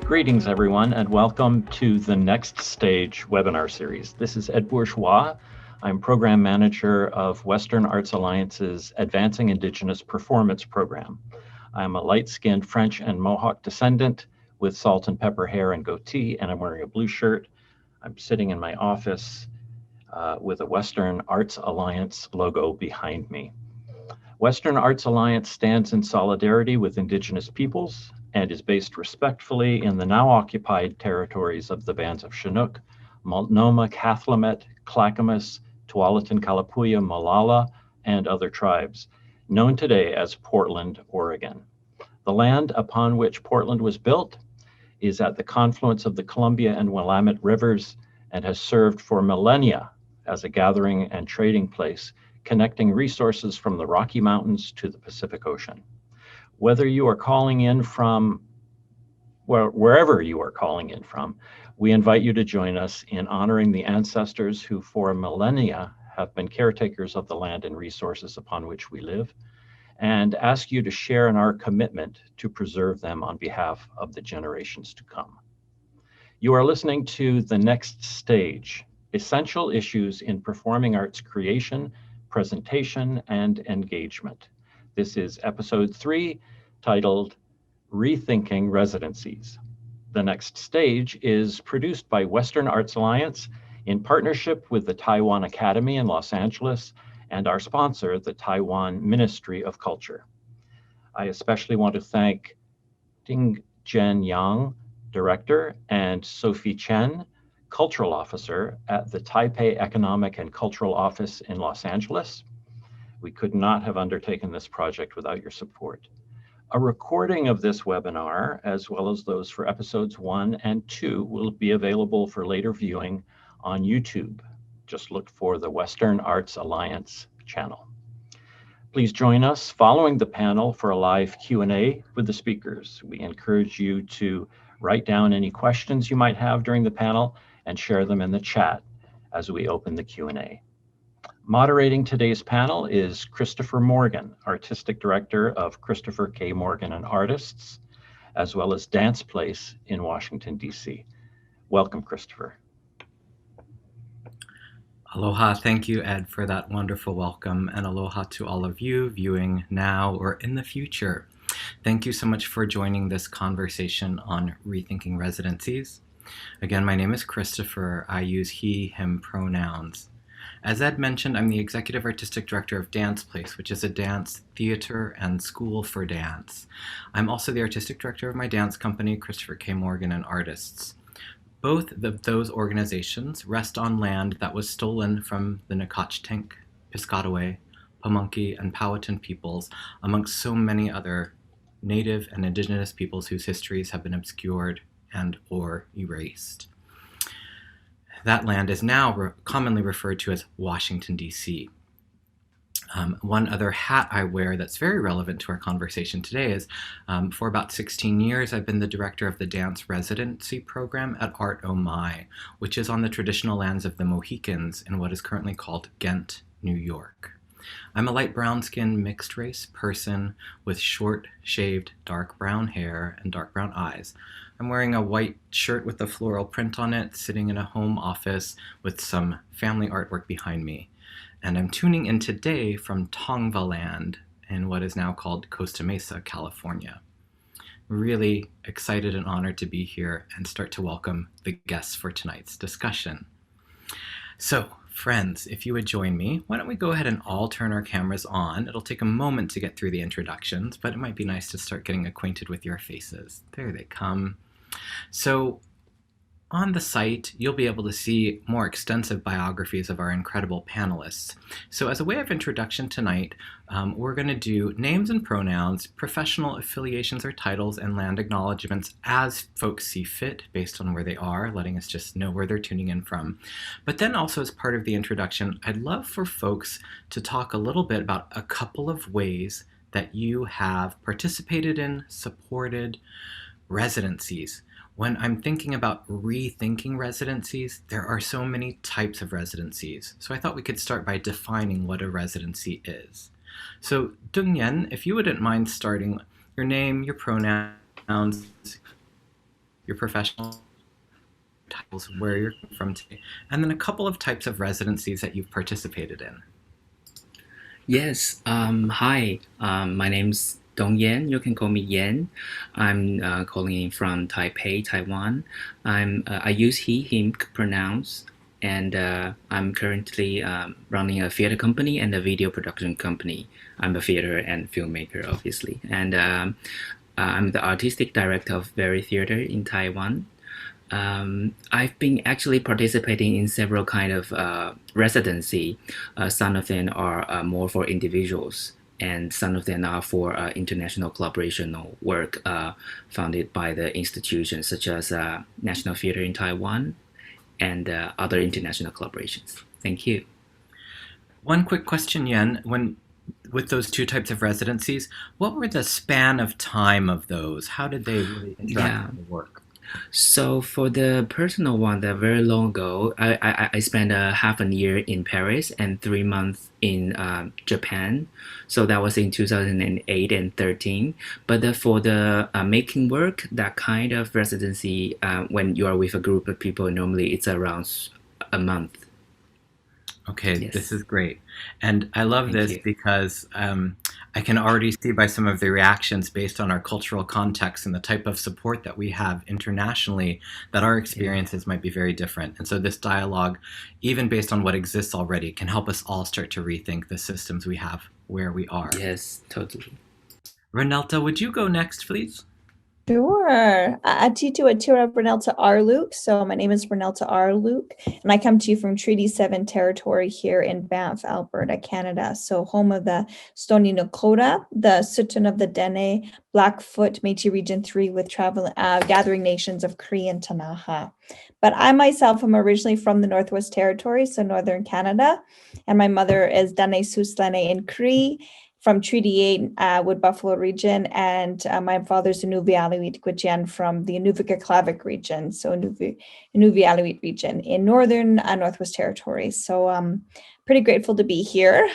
Greetings, everyone, and welcome to the Next Stage webinar series. This is Ed Bourgeois. I'm Program Manager of Western Arts Alliance's Advancing Indigenous Performance Program. I'm a light-skinned French and Mohawk descendant with salt and pepper hair and goatee, and I'm wearing a blue shirt. I'm sitting in my office with a Western Arts Alliance logo behind me. Western Arts Alliance stands in solidarity with Indigenous peoples and is based respectfully in the now occupied territories of the bands of Chinook, Multnomah, Cathlamet, Clackamas, Tualatin, Kalapuya, Molalla, and other tribes, known today as Portland, Oregon. The land upon which Portland was built is at the confluence of the Columbia and Willamette rivers and has served for millennia as a gathering and trading place, connecting resources from the Rocky Mountains to the Pacific Ocean. Whether you are calling in from, wherever you are calling in from, we invite you to join us in honoring the ancestors who for millennia have been caretakers of the land and resources upon which we live, and ask you to share in our commitment to preserve them on behalf of the generations to come. You are listening to The Next Stage, Essential Issues in Performing Arts Creation, Presentation, and Engagement. This is episode 3, titled Rethinking Residencies. The Next Stage is produced by Western Arts Alliance in partnership with the Taiwan Academy in Los Angeles and our sponsor, the Taiwan Ministry of Culture. I especially want to thank Tung-Yen Yang, Director, and Sophie Chen, Cultural Officer at the Taipei Economic and Cultural Office in Los Angeles. We could not have undertaken this project without your support. A recording of this webinar, as well as those for episodes 1 and 2, will be available for later viewing on YouTube. Just look for the Western Arts Alliance channel. Please join us following the panel for a live Q&A with the speakers. We encourage you to write down any questions you might have during the panel and share them in the chat as we open the Q&A. Moderating today's panel is Christopher Morgan, Artistic Director of Christopher K. Morgan and Artists, as well as Dance Place in Washington, D.C. Welcome, Christopher. Aloha. Thank you, Ed, for that wonderful welcome, and aloha to all of you viewing now or in the future. Thank you so much for joining this conversation on rethinking residencies. Again, my name is Christopher. I use he, him pronouns. As Ed mentioned, I'm the Executive Artistic Director of Dance Place, which is a dance theater and school for dance. I'm also the Artistic Director of my dance company, Christopher K. Morgan and Artists. Both of those organizations rest on land that was stolen from the Nacotchtank, Piscataway, Pamunkey, and Powhatan peoples, amongst so many other Native and Indigenous peoples whose histories have been obscured and or erased. That land is now commonly referred to as Washington, D.C. One other hat I wear that's very relevant to our conversation today is for about 16 years, I've been the director of the Dance Residency program at Art Oh My, which is on the traditional lands of the Mohicans in what is currently called Ghent, New York. I'm a light brown-skinned mixed race person with short, shaved, dark brown hair and dark brown eyes. I'm wearing a white shirt with a floral print on it, sitting in a home office with some family artwork behind me. And I'm tuning in today from Tongva Land in what is now called Costa Mesa, California. Really excited and honored to be here and start to welcome the guests for tonight's discussion. So, friends, if you would join me, why don't we go ahead and all turn our cameras on. It'll take a moment to get through the introductions, but it might be nice to start getting acquainted with your faces. There they come. So on the site, you'll be able to see more extensive biographies of our incredible panelists. So as a way of introduction tonight, we're going to do names and pronouns, professional affiliations or titles, and land acknowledgements as folks see fit based on where they are, letting us just know where they're tuning in from. But then also as part of the introduction, I'd love for folks to talk a little bit about a couple of ways that you have participated in, supported residencies. When I'm thinking about rethinking residencies, there are so many types of residencies. So I thought we could start by defining what a residency is. So Tung-Yen, if you wouldn't mind starting your name, your pronouns, your professional titles, where you're from today, and then a couple of types of residencies that you've participated in. Yes. Hi. My name's Tung-Yen. You can call me Yen. I'm calling in from Taipei, Taiwan. I use he, him pronouns, and I'm currently running a theater company and a video production company. I'm a theater and filmmaker, obviously, and I'm the artistic director of Very Theater in Taiwan. I've been actually participating in several kind of residency. Some of them are more for individuals, and some of them are for international collaborational work funded by the institutions such as National Theatre in Taiwan and other international collaborations. Thank you. One quick question, Yen. With those two types of residencies, what were the span of time of those? How did they really interact with the work? So for the personal one, that very long ago, I spent half a year in Paris and 3 months in Japan. So that was in 2008 and 13. But for the making work, that kind of residency, when you are with a group of people, normally it's around a month. Okay, Yes. this is great. And I love Thank this you. because I can already see by some of the reactions based on our cultural context and the type of support that we have internationally that our experiences might be very different. And so this dialogue, even based on what exists already, can help us all start to rethink the systems we have where we are. Yes, totally. Renelta, would you go next, please? Sure. Atitu Atira Brunelta Arluk. So my name is Brunelta Arluk, and I come to you from Treaty 7 territory here in Banff, Alberta, Canada. So home of the Stoney Nakoda, the Sutton of the Dene, Blackfoot, Métis Region 3 with gathering nations of Cree and Tanaha. But I myself am originally from the Northwest Territory, so Northern Canada, and my mother is Dene Suslene in Cree, from Treaty 8 Wood Buffalo region, and my father's Inuvialuit Gwich'en from the Inuvik region, so Inuvialuit region in northern Northwest Territories. So pretty grateful to be here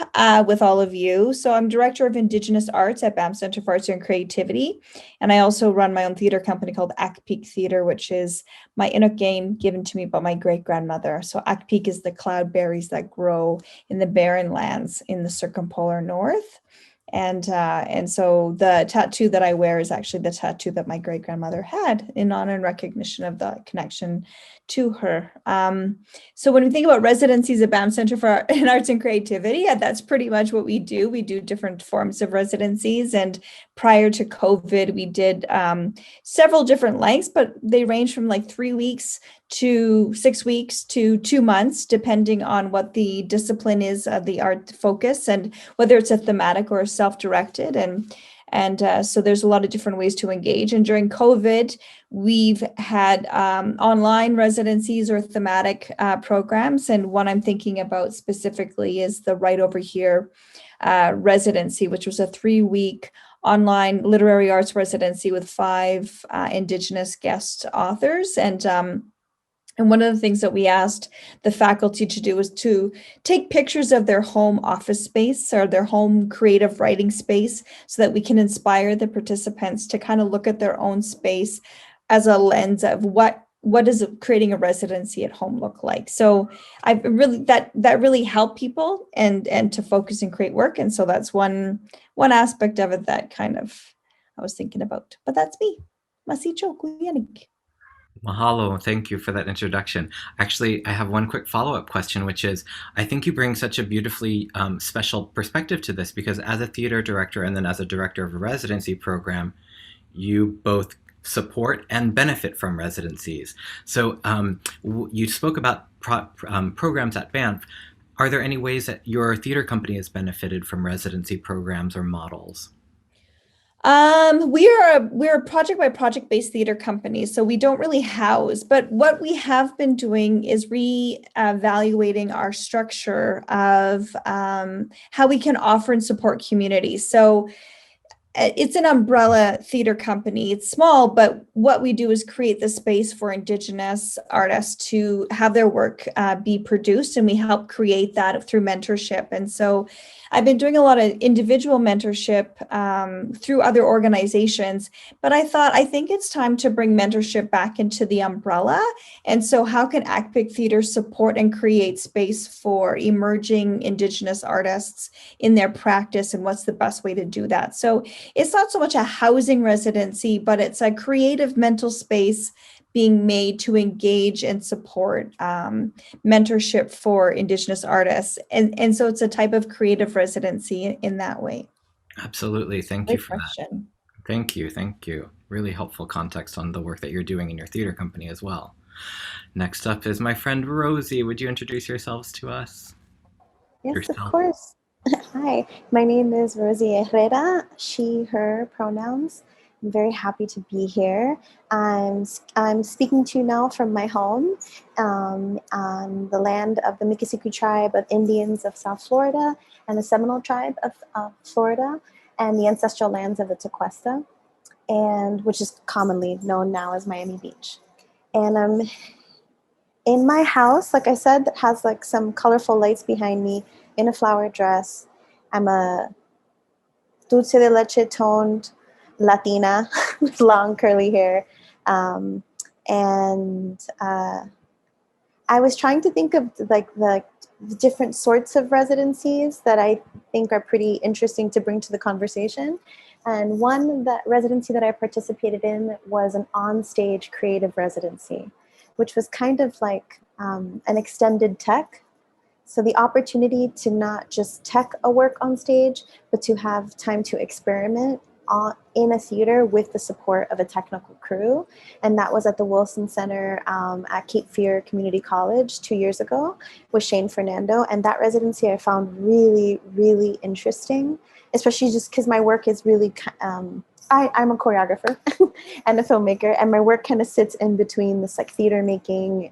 with all of you. So I'm Director of Indigenous Arts at BAM Center for Arts and Creativity, and I also run my own theater company called Akpeak Theater, which is my Inuk game given to me by my great-grandmother. So Akpeak is the cloudberries that grow in the barren lands in the circumpolar north. And so the tattoo that I wear is actually the tattoo that my great-grandmother had in honor and recognition of the connection to her. So when we think about residencies at BAM Center for Arts and Creativity, that's pretty much what we do. We do different forms of residencies. And prior to COVID, we did several different lengths, but they range from like 3 weeks to 6 weeks to 2 months, depending on what the discipline is of the art focus and whether it's a thematic or a self-directed. And so there's a lot of different ways to engage. And during COVID, we've had online residencies or thematic programs. And one I'm thinking about specifically is the Right Over Here residency, which was a 3-week online literary arts residency with 5 Indigenous guest authors. And one of the things that we asked the faculty to do was to take pictures of their home office space or their home creative writing space so that we can inspire the participants to kind of look at their own space as a lens of what does creating a residency at home look like. So I really that really helped people and to focus and create work. And so that's one aspect of it that kind of I was thinking about. But that's me. Masicho Kuyanik. Mahalo, thank you for that introduction. Actually, I have one quick follow-up question, which is, I think you bring such a beautifully special perspective to this because as a theater director and then as a director of a residency program, you both support and benefit from residencies. So you spoke about programs at Banff. Are there any ways that your theater company has benefited from residency programs or models? We're a project by project based theater company, so we don't really house, but what we have been doing is re-evaluating our structure of how we can offer and support communities. So it's an umbrella theater company. It's small, but what we do is create the space for Indigenous artists to have their work be produced, and we help create that through mentorship. And so I've been doing a lot of individual mentorship through other organizations, but I think it's time to bring mentorship back into the umbrella. And so how can ACPIC Theater support and create space for emerging Indigenous artists in their practice, and what's the best way to do that? So it's not so much a housing residency, but it's a creative mental space being made to engage and support mentorship for Indigenous artists. And so it's a type of creative residency in that way. Absolutely. Thank you for that. Thank you. Really helpful context on the work that you're doing in your theater company as well. Next up is my friend Rosie. Would you introduce yourselves to us? Yes, of course. Hi, my name is Rosie Herrera, she, her pronouns. I'm very happy to be here. I'm speaking to you now from my home on the land of the Miccosukee tribe of Indians of South Florida and the Seminole tribe of Florida and the ancestral lands of the Tequesta, and which is commonly known now as Miami Beach. And I'm in my house, like I said, that has like some colorful lights behind me in a flower dress. I'm a dulce de leche toned Latina with long curly hair. I was trying to think of like the different sorts of residencies that I think are pretty interesting to bring to the conversation. And one residency that I participated in was an on-stage creative residency, which was kind of like an extended tech. So the opportunity to not just tech a work on stage, but to have time to experiment in a theater with the support of a technical crew. And that was at the Wilson Center at Cape Fear Community College 2 years ago with Shane Fernando. And that residency I found really, really interesting, especially just because my work is really, I'm a choreographer and a filmmaker, and my work kind of sits in between this like theater making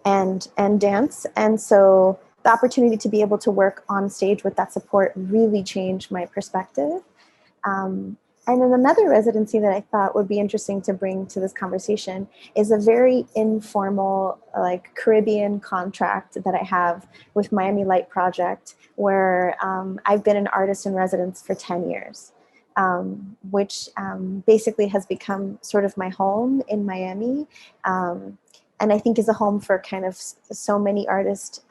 and dance. And so the opportunity to be able to work on stage with that support really changed my perspective. And then another residency that I thought would be interesting to bring to this conversation is a very informal, like Caribbean contract that I have with Miami Light Project, where I've been an artist in residence for 10 years, which basically has become sort of my home in Miami. And I think is a home for kind of so many artists,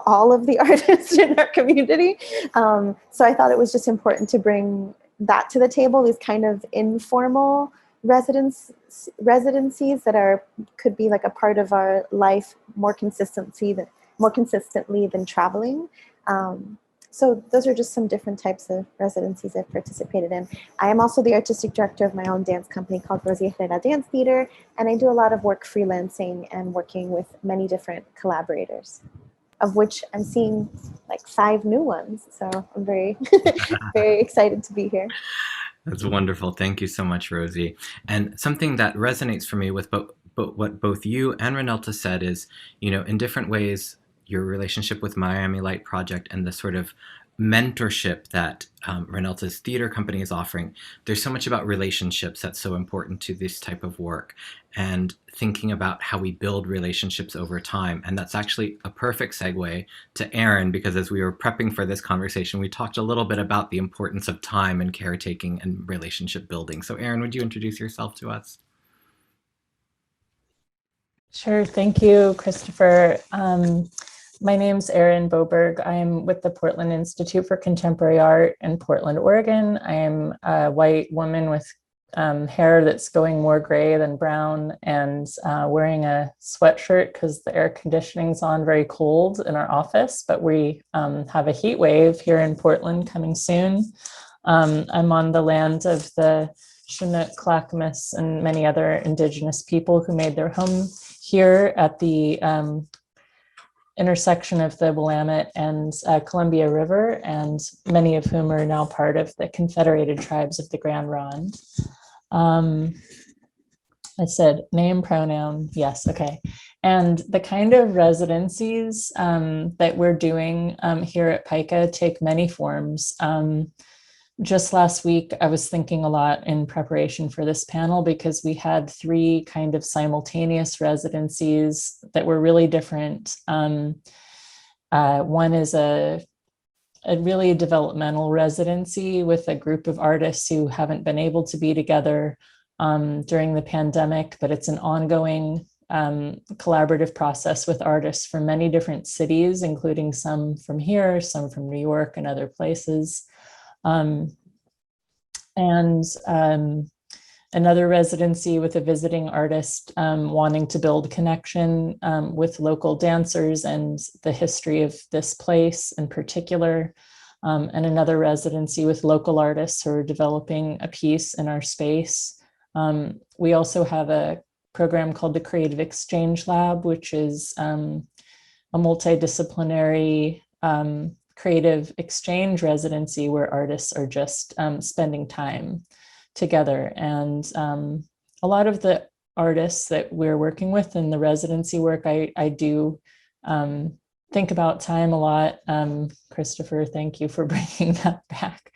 all of the artists in our community. So I thought it was just important to bring that to the table, these kind of informal residencies that could be like a part of our life more consistently than traveling. So those are just some different types of residencies I've participated in. I am also the artistic director of my own dance company called Rosie Herrera Dance Theater, and I do a lot of work freelancing and working with many different collaborators, of which I'm seeing like 5 new ones. So I'm very, very excited to be here. That's wonderful. Thank you so much, Rosie. And something that resonates for me with what both you and Renelta said is, in different ways, your relationship with Miami Light Project and the sort of mentorship that Renelta's theater company is offering. There's so much about relationships that's so important to this type of work, and thinking about how we build relationships over time. And that's actually a perfect segue to Erin, because as we were prepping for this conversation, we talked a little bit about the importance of time and caretaking and relationship building. So Erin, would you introduce yourself to us? Sure. Thank you, Christopher. My name's Erin Berg. I'm with the Portland Institute for Contemporary Art in Portland, Oregon. I am a white woman with hair that's going more gray than brown, and wearing a sweatshirt because the air conditioning's on, very cold in our office, but we have a heat wave here in Portland coming soon. I'm on the land of the Chinook, Clackamas, and many other Indigenous people who made their home here at the intersection of the Willamette and Columbia River, and many of whom are now part of the Confederated Tribes of the Grand Ronde. I said name, pronoun, yes, okay. And the kind of residencies that we're doing here at PICA take many forms. Just last week, I was thinking a lot in preparation for this panel because we had 3 kind of simultaneous residencies that were really different. One is a really developmental residency with a group of artists who haven't been able to be together during the pandemic, but it's an ongoing collaborative process with artists from many different cities, including some from here, some from New York and other places. Another residency with a visiting artist wanting to build connection with local dancers and the history of this place in particular. And another residency with local artists who are developing a piece in our space. We also have a program called the Creative Exchange Lab, which is a multidisciplinary creative exchange residency where artists are just spending time together. And a lot of the artists that we're working with in the residency work, I do think about time a lot. Christopher, thank you for bringing that back.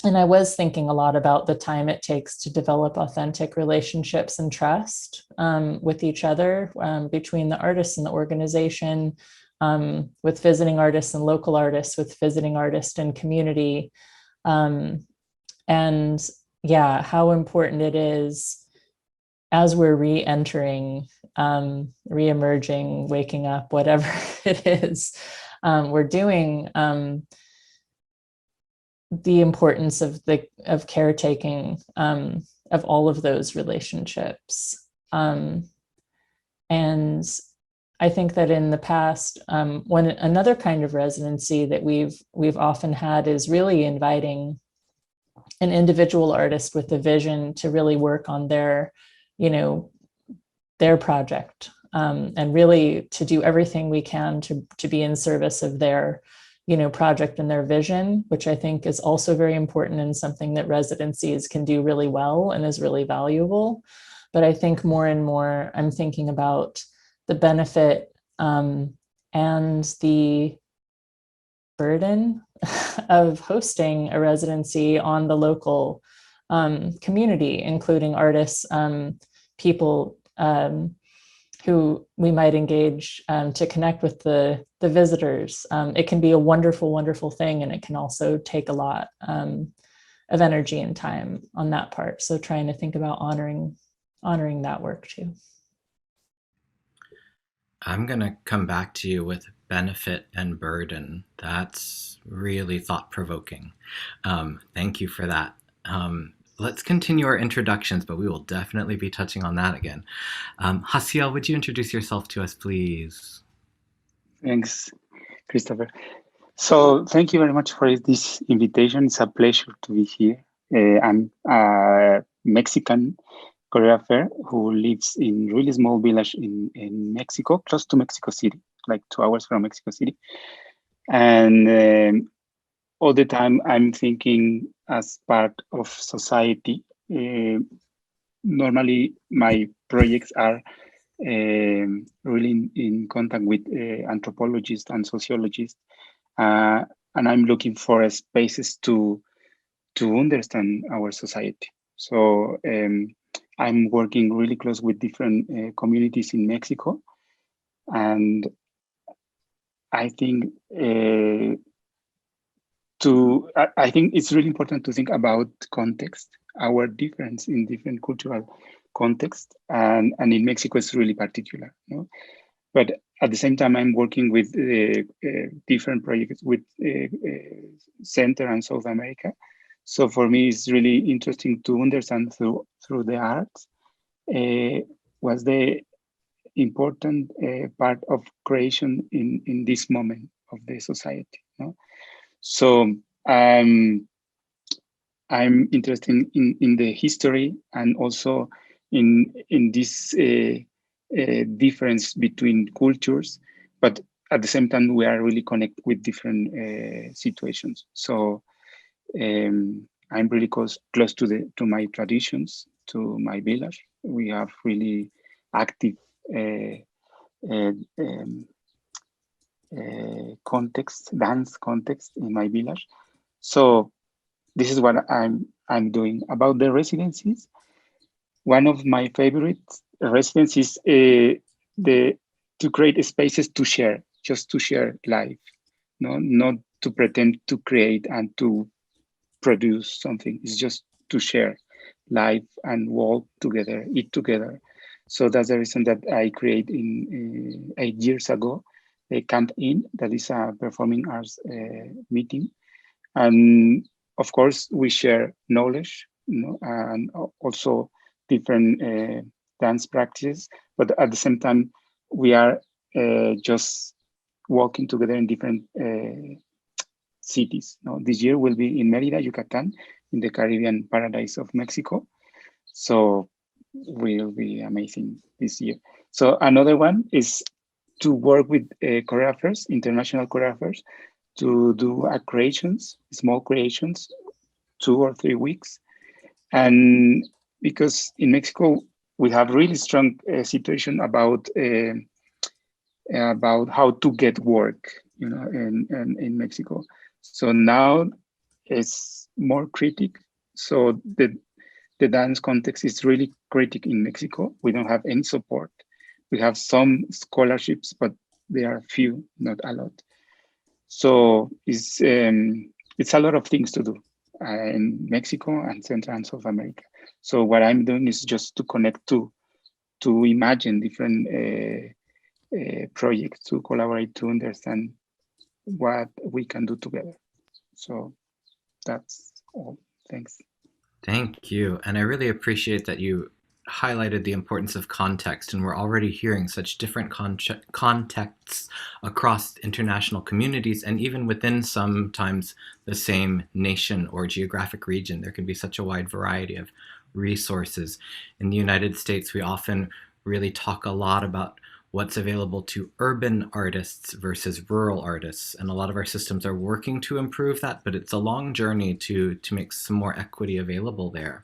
And I was thinking a lot about the time it takes to develop authentic relationships and trust with each other, between the artists and the organization, with visiting artists and local artists, with visiting artists and community. And yeah, how important it is as we're re-entering, re-emerging, waking up, whatever it is we're doing, the importance of caretaking of all of those relationships. And I think that in the past, when another kind of residency that we've often had is really inviting an individual artist with a vision to really work on their project, and really to do everything we can to be in service of their project and their vision, which I think is also very important and something that residencies can do really well and is really valuable. But I think more and more I'm thinking about the benefit and the burden of hosting a residency on the local community, including artists, people who we might engage to connect with the visitors. It can be a wonderful, wonderful thing, and it can also take a lot of energy and time on that part. So trying to think about honoring that work too. I'm going to come back to you with benefit and burden. That's really thought-provoking. Thank you for that. Let's continue our introductions, but we will definitely be touching on that again. Haciel, would you introduce yourself to us, please? Thanks, Christopher. So thank you very much for this invitation. It's a pleasure to be here. I'm a Mexican choreographer who lives in a really small village in Mexico, close to Mexico City, like 2 hours from Mexico City. And all the time I'm thinking as part of society. Normally my projects are really in contact with anthropologists and sociologists, and I'm looking for spaces to understand our society. So I'm working really close with different communities in Mexico, and I think I think it's really important to think about context, our difference in different cultural context, and in Mexico it's really particular. No? But at the same time, I'm working with different projects with Central and South America. So for me, it's really interesting to understand through the arts what's the important part of creation in this moment of the society. No? So I'm interested in the history and also in this difference between cultures, but at the same time we are really connected with different situations. So I'm really close to my traditions, to my village. We have really active dance context in my village. So this is what I'm doing. About the residencies, one of my favorite residencies to create spaces to share, just to share life, not to pretend to create and to produce something. It's just to share life and walk together, eat together. So that's the reason that I created 8 years ago a Camp In, that is a performing arts meeting. And of course, we share knowledge, and also different dance practices. But at the same time, we are just walking together in different cities. This year will be in Mérida, Yucatan, in the Caribbean paradise of Mexico. So will be amazing this year. So another one is to work with choreographers, international choreographers, to do small creations, 2 or 3 weeks. And because in Mexico, we have really strong situation about how to get work, in Mexico. So now it's more critic. So the dance context is really critic in Mexico. We don't have any support. We have some scholarships, but they are few, not a lot. So it's a lot of things to do in Mexico and Central and South America. So what I'm doing is just to connect to imagine different projects, to collaborate, to understand what we can do together. So that's all. Thanks. Thank you. And I really appreciate that you highlighted the importance of context, and we're already hearing such different contexts across international communities, and even within sometimes the same nation or geographic region. There can be such a wide variety of resources. In the United States, we often really talk a lot about what's available to urban artists versus rural artists. And a lot of our systems are working to improve that, but it's a long journey to make some more equity available there.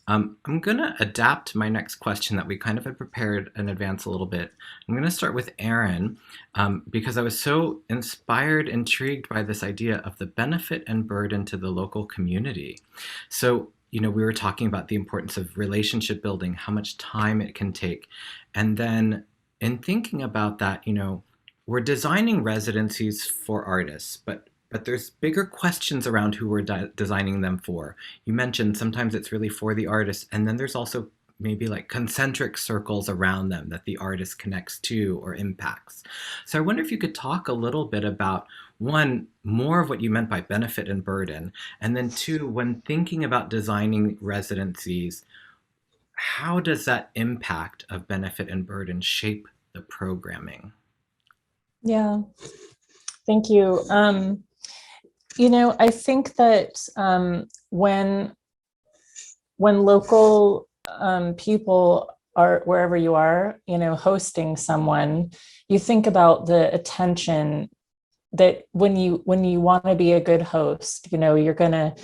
I'm going to adapt my next question that we kind of had prepared in advance a little bit. I'm going to start with Erin, because I was so intrigued by this idea of the benefit and burden to the local community. So, we were talking about the importance of relationship building, how much time it can take. And then in thinking about that, we're designing residencies for artists, but there's bigger questions around who we're designing them for. You mentioned sometimes it's really for the artist, and then there's also maybe like concentric circles around them that the artist connects to or impacts. So I wonder if you could talk a little bit about, one, more of what you meant by benefit and burden, and then two, when thinking about designing residencies, how does that impact of benefit and burden shape the programming? Yeah, thank you. I think that when local people are, wherever you are, hosting someone, you think about the attention that when you want to be a good host, you're gonna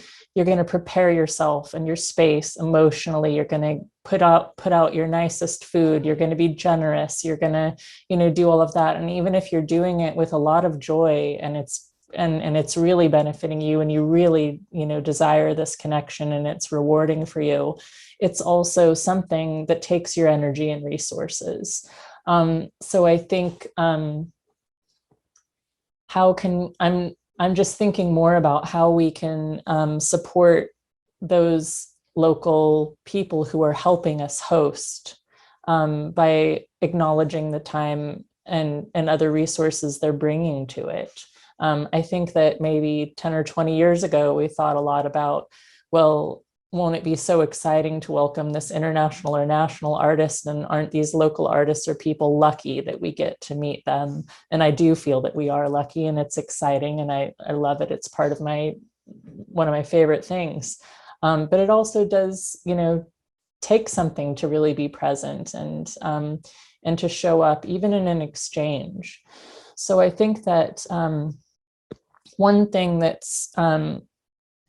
prepare yourself and your space emotionally. You're gonna put out your nicest food. You're gonna be generous. You're gonna do all of that. And even if you're doing it with a lot of joy and it's really benefiting you, and you really desire this connection and it's rewarding for you, it's also something that takes your energy and resources. So I think I'm just thinking more about how we can support those local people who are helping us host by acknowledging the time and other resources they're bringing to it. I think that maybe 10 or 20 years ago, we thought a lot about, well, won't it be so exciting to welcome this international or national artist? And aren't these local artists or people lucky that we get to meet them? And I do feel that we are lucky, and it's exciting, and I love it. It's part of one of my favorite things. But it also does, take something to really be present and to show up even in an exchange. So I think that one thing that's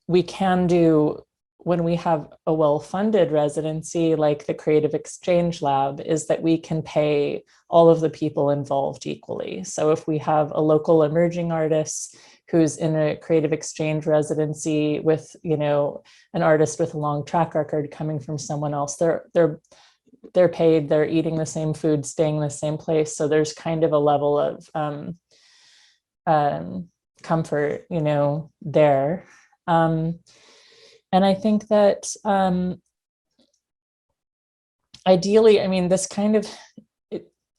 we can do when we have a well-funded residency like the Creative Exchange Lab is that we can pay all of the people involved equally. So if we have a local emerging artist who's in a creative exchange residency with, you know, an artist with a long track record coming from someone else, they're paid, they're eating the same food, staying in the same place. So there's kind of a level of comfort, you know, there. And I think that ideally, I mean, this kind of,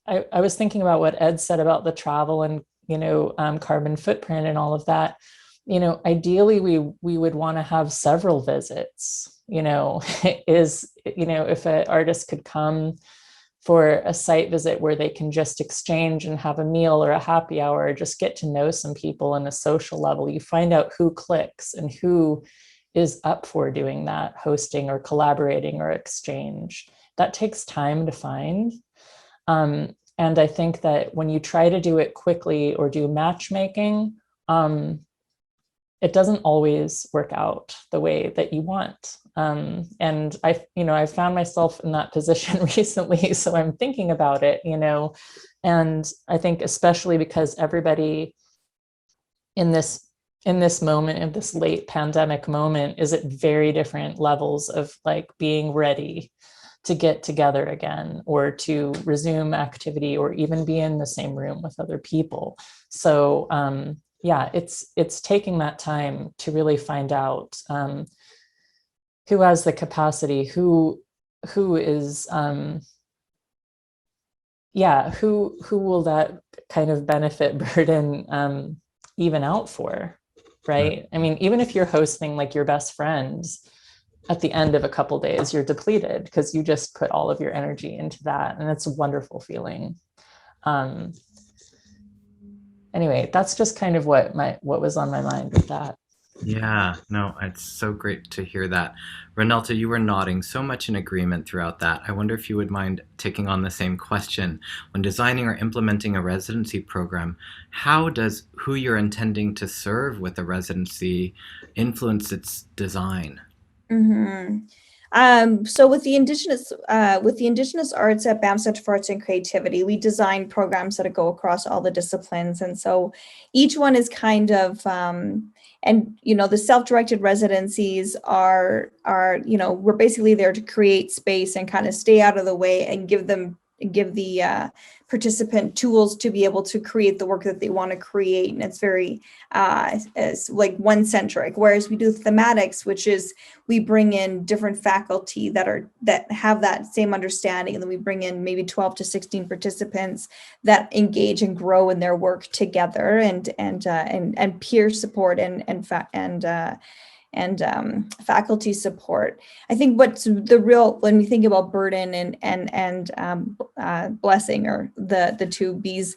I was thinking about what Ed said about the travel and, you know, carbon footprint and all of that. You know, ideally, we would want to have several visits, you know, you know, if an artist could come for a site visit where they can just exchange and have a meal or a happy hour, or just get to know some people on a social level, you find out who clicks and who is up for doing that, hosting or collaborating or exchange. That takes time to find. And I think that when you try to do it quickly or do matchmaking, it doesn't always work out the way that you want. And I found myself in that position recently, so I'm thinking about it, you know, and I think especially because everybody in this moment, in this late pandemic moment, is at very different levels of like being ready to get together again or to resume activity or even be in the same room with other people. So yeah, it's taking that time to really find out who has the capacity, who is who will that kind of benefit burden even out for, right? I mean, even if you're hosting like your best friends, at the end of a couple of days, you're depleted because you just put all of your energy into that, and it's a wonderful feeling. Anyway, that's just kind of what was on my mind with that. Yeah, no, it's so great to hear that. Renelta, you were nodding so much in agreement throughout that. I wonder if you would mind taking on the same question. When designing or implementing a residency program, how does who you're intending to serve with a residency influence its design? So with the Indigenous Arts at BAM Center for Arts and Creativity, we design programs that go across all the disciplines. And so each one is kind of, and, you know, the self-directed residencies are, you know, we're basically there to create space and kind of stay out of the way and give the participant tools to be able to create the work that they want to create. And it's very as like one-centric, whereas we do thematics, which is we bring in different faculty that have that same understanding, and then we bring in maybe 12 to 16 participants that engage and grow in their work together, and peer support and faculty support. I think what's the real, when we think about burden and blessing, or the two B's,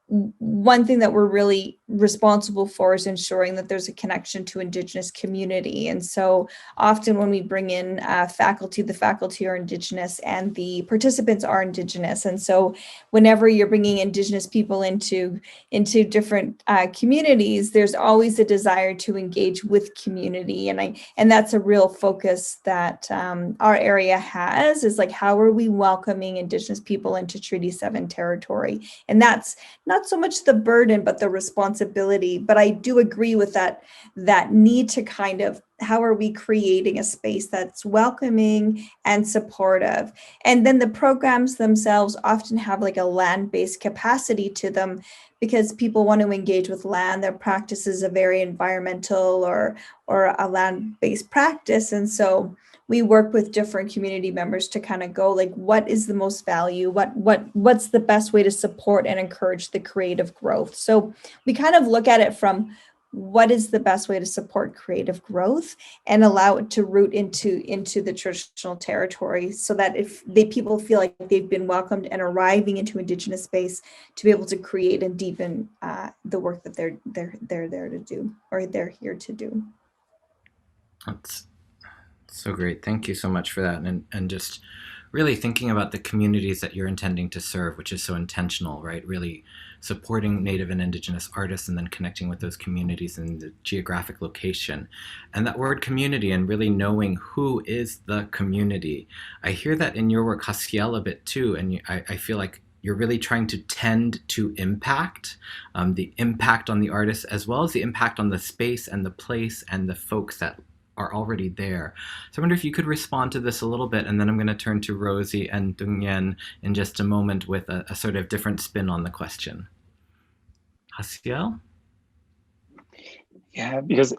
one thing that we're really responsible for is ensuring that there's a connection to Indigenous community. And so often when we bring in faculty, the faculty are Indigenous and the participants are Indigenous. And so whenever you're bringing Indigenous people into different communities, there's always a desire to engage with community. And that's a real focus that our area has, is like, how are we welcoming Indigenous people into Treaty 7 territory? And that's not so much the burden, but the responsibility. But I do agree with that need to kind of, how are we creating a space that's welcoming and supportive? And then the programs themselves often have like a land-based capacity to them, because people want to engage with land. Their practice is a very environmental or a land-based practice. And so we work with different community members to kind of go like, what is the most value? What's the best way to support and encourage the creative growth? So we kind of look at it from, what is the best way to support creative growth and allow it to root into the traditional territory, so that if people feel like they've been welcomed and arriving into Indigenous space, to be able to create and deepen the work that they're there to do, or they're here to do. That's so great. Thank you so much for that. And just really thinking about the communities that you're intending to serve, which is so intentional, right? Really supporting Native and Indigenous artists and then connecting with those communities in the geographic location. And that word community and really knowing who is the community. I hear that in your work, Haciel, a bit too, and I feel like you're really trying to tend to impact, the impact on the artists, as well as the impact on the space and the place and the folks that are already there. So I wonder if you could respond to this a little bit, and then I'm going to turn to Rosie and Tung-Yen in just a moment with a sort of different spin on the question. Haciel? Yeah, because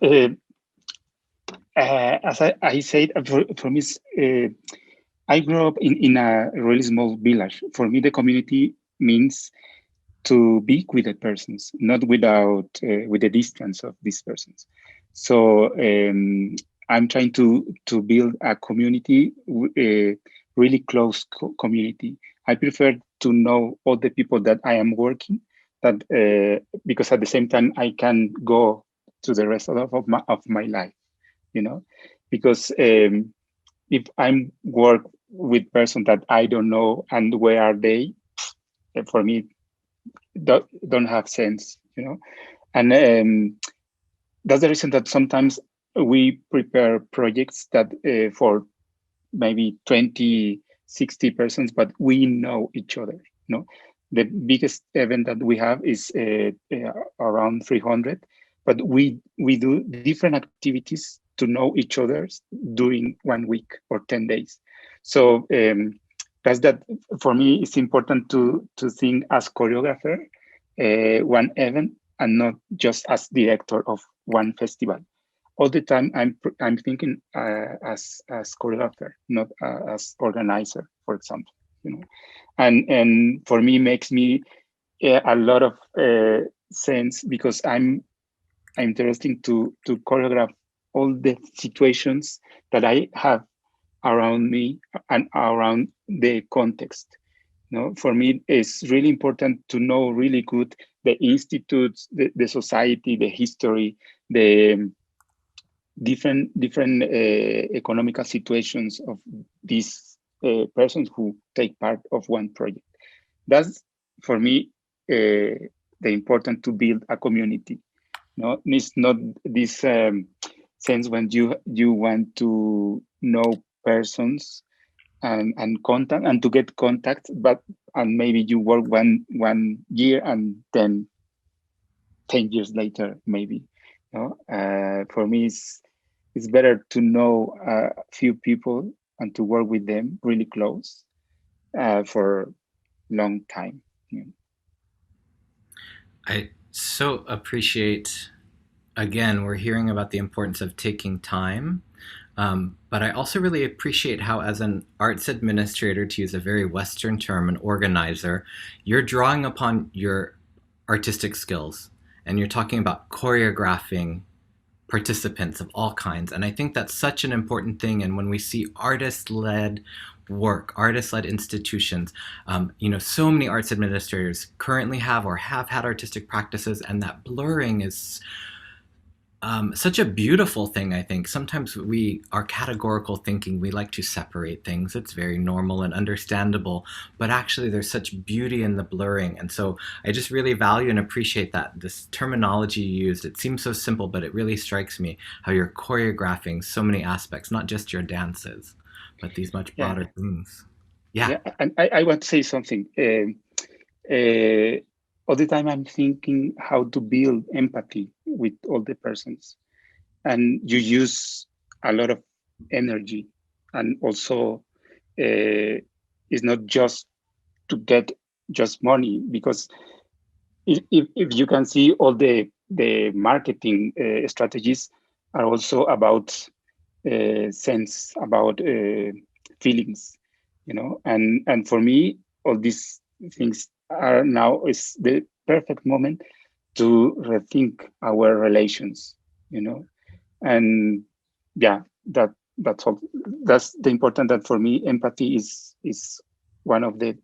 as I said, for me, I grew up in a really small village. For me, the community means to be with the persons, not without with the distance of these persons. So I'm trying to build a community, a really close community. I prefer to know all the people that I am working, that because at the same time I can go to the rest of my life, you know, because if I'm work with person that I don't know and where are they, for me don't have sense, you know. And that's the reason that sometimes we prepare projects that for maybe 20, 60 persons, but we know each other, you know. The biggest event that we have is around 300, but we do different activities to know each other during 1 week or 10 days. So that's that. For me, it's important to think as choreographer one event and not just as director of one festival. All the time, I'm thinking as choreographer, not as organizer, for example. You know, and for me makes me a lot of sense because I'm interested to choreograph all the situations that I have around me and around the context. You know, for me, it's really important to know really good the institutes, the society, the history, the different economical situations of these persons who take part of one project. That's for me the important to build a community. No, it's not this sense when you want to know persons and contact and to get contact, but and maybe you work one year and then 10 years later maybe. You know? For me, it's better to know a few people and to work with them really close for long time. You know? I so appreciate, again, we're hearing about the importance of taking time. But I also really appreciate how, as an arts administrator, to use a very Western term, an organizer, you're drawing upon your artistic skills and you're talking about choreographing participants of all kinds. And I think that's such an important thing. And when we see artist-led work, artist-led institutions, you know, so many arts administrators currently have or have had artistic practices, and that blurring is such a beautiful thing. I think sometimes we are categorical thinking, we like to separate things. It's very normal and understandable, but actually there's such beauty in the blurring. And so I just really value and appreciate that this terminology you used. It seems so simple, but it really strikes me how you're choreographing so many aspects, not just your dances, but these much broader things. Yeah, and I want to say something. All the time I'm thinking how to build empathy with all the persons, and you use a lot of energy, and also it's not just to get just money, because if you can see all the marketing strategies are also about sense, about feelings, you know, and for me all these things are now is the perfect moment to rethink our relations, you know. And yeah, that's all. That's the important, that for me empathy is one of the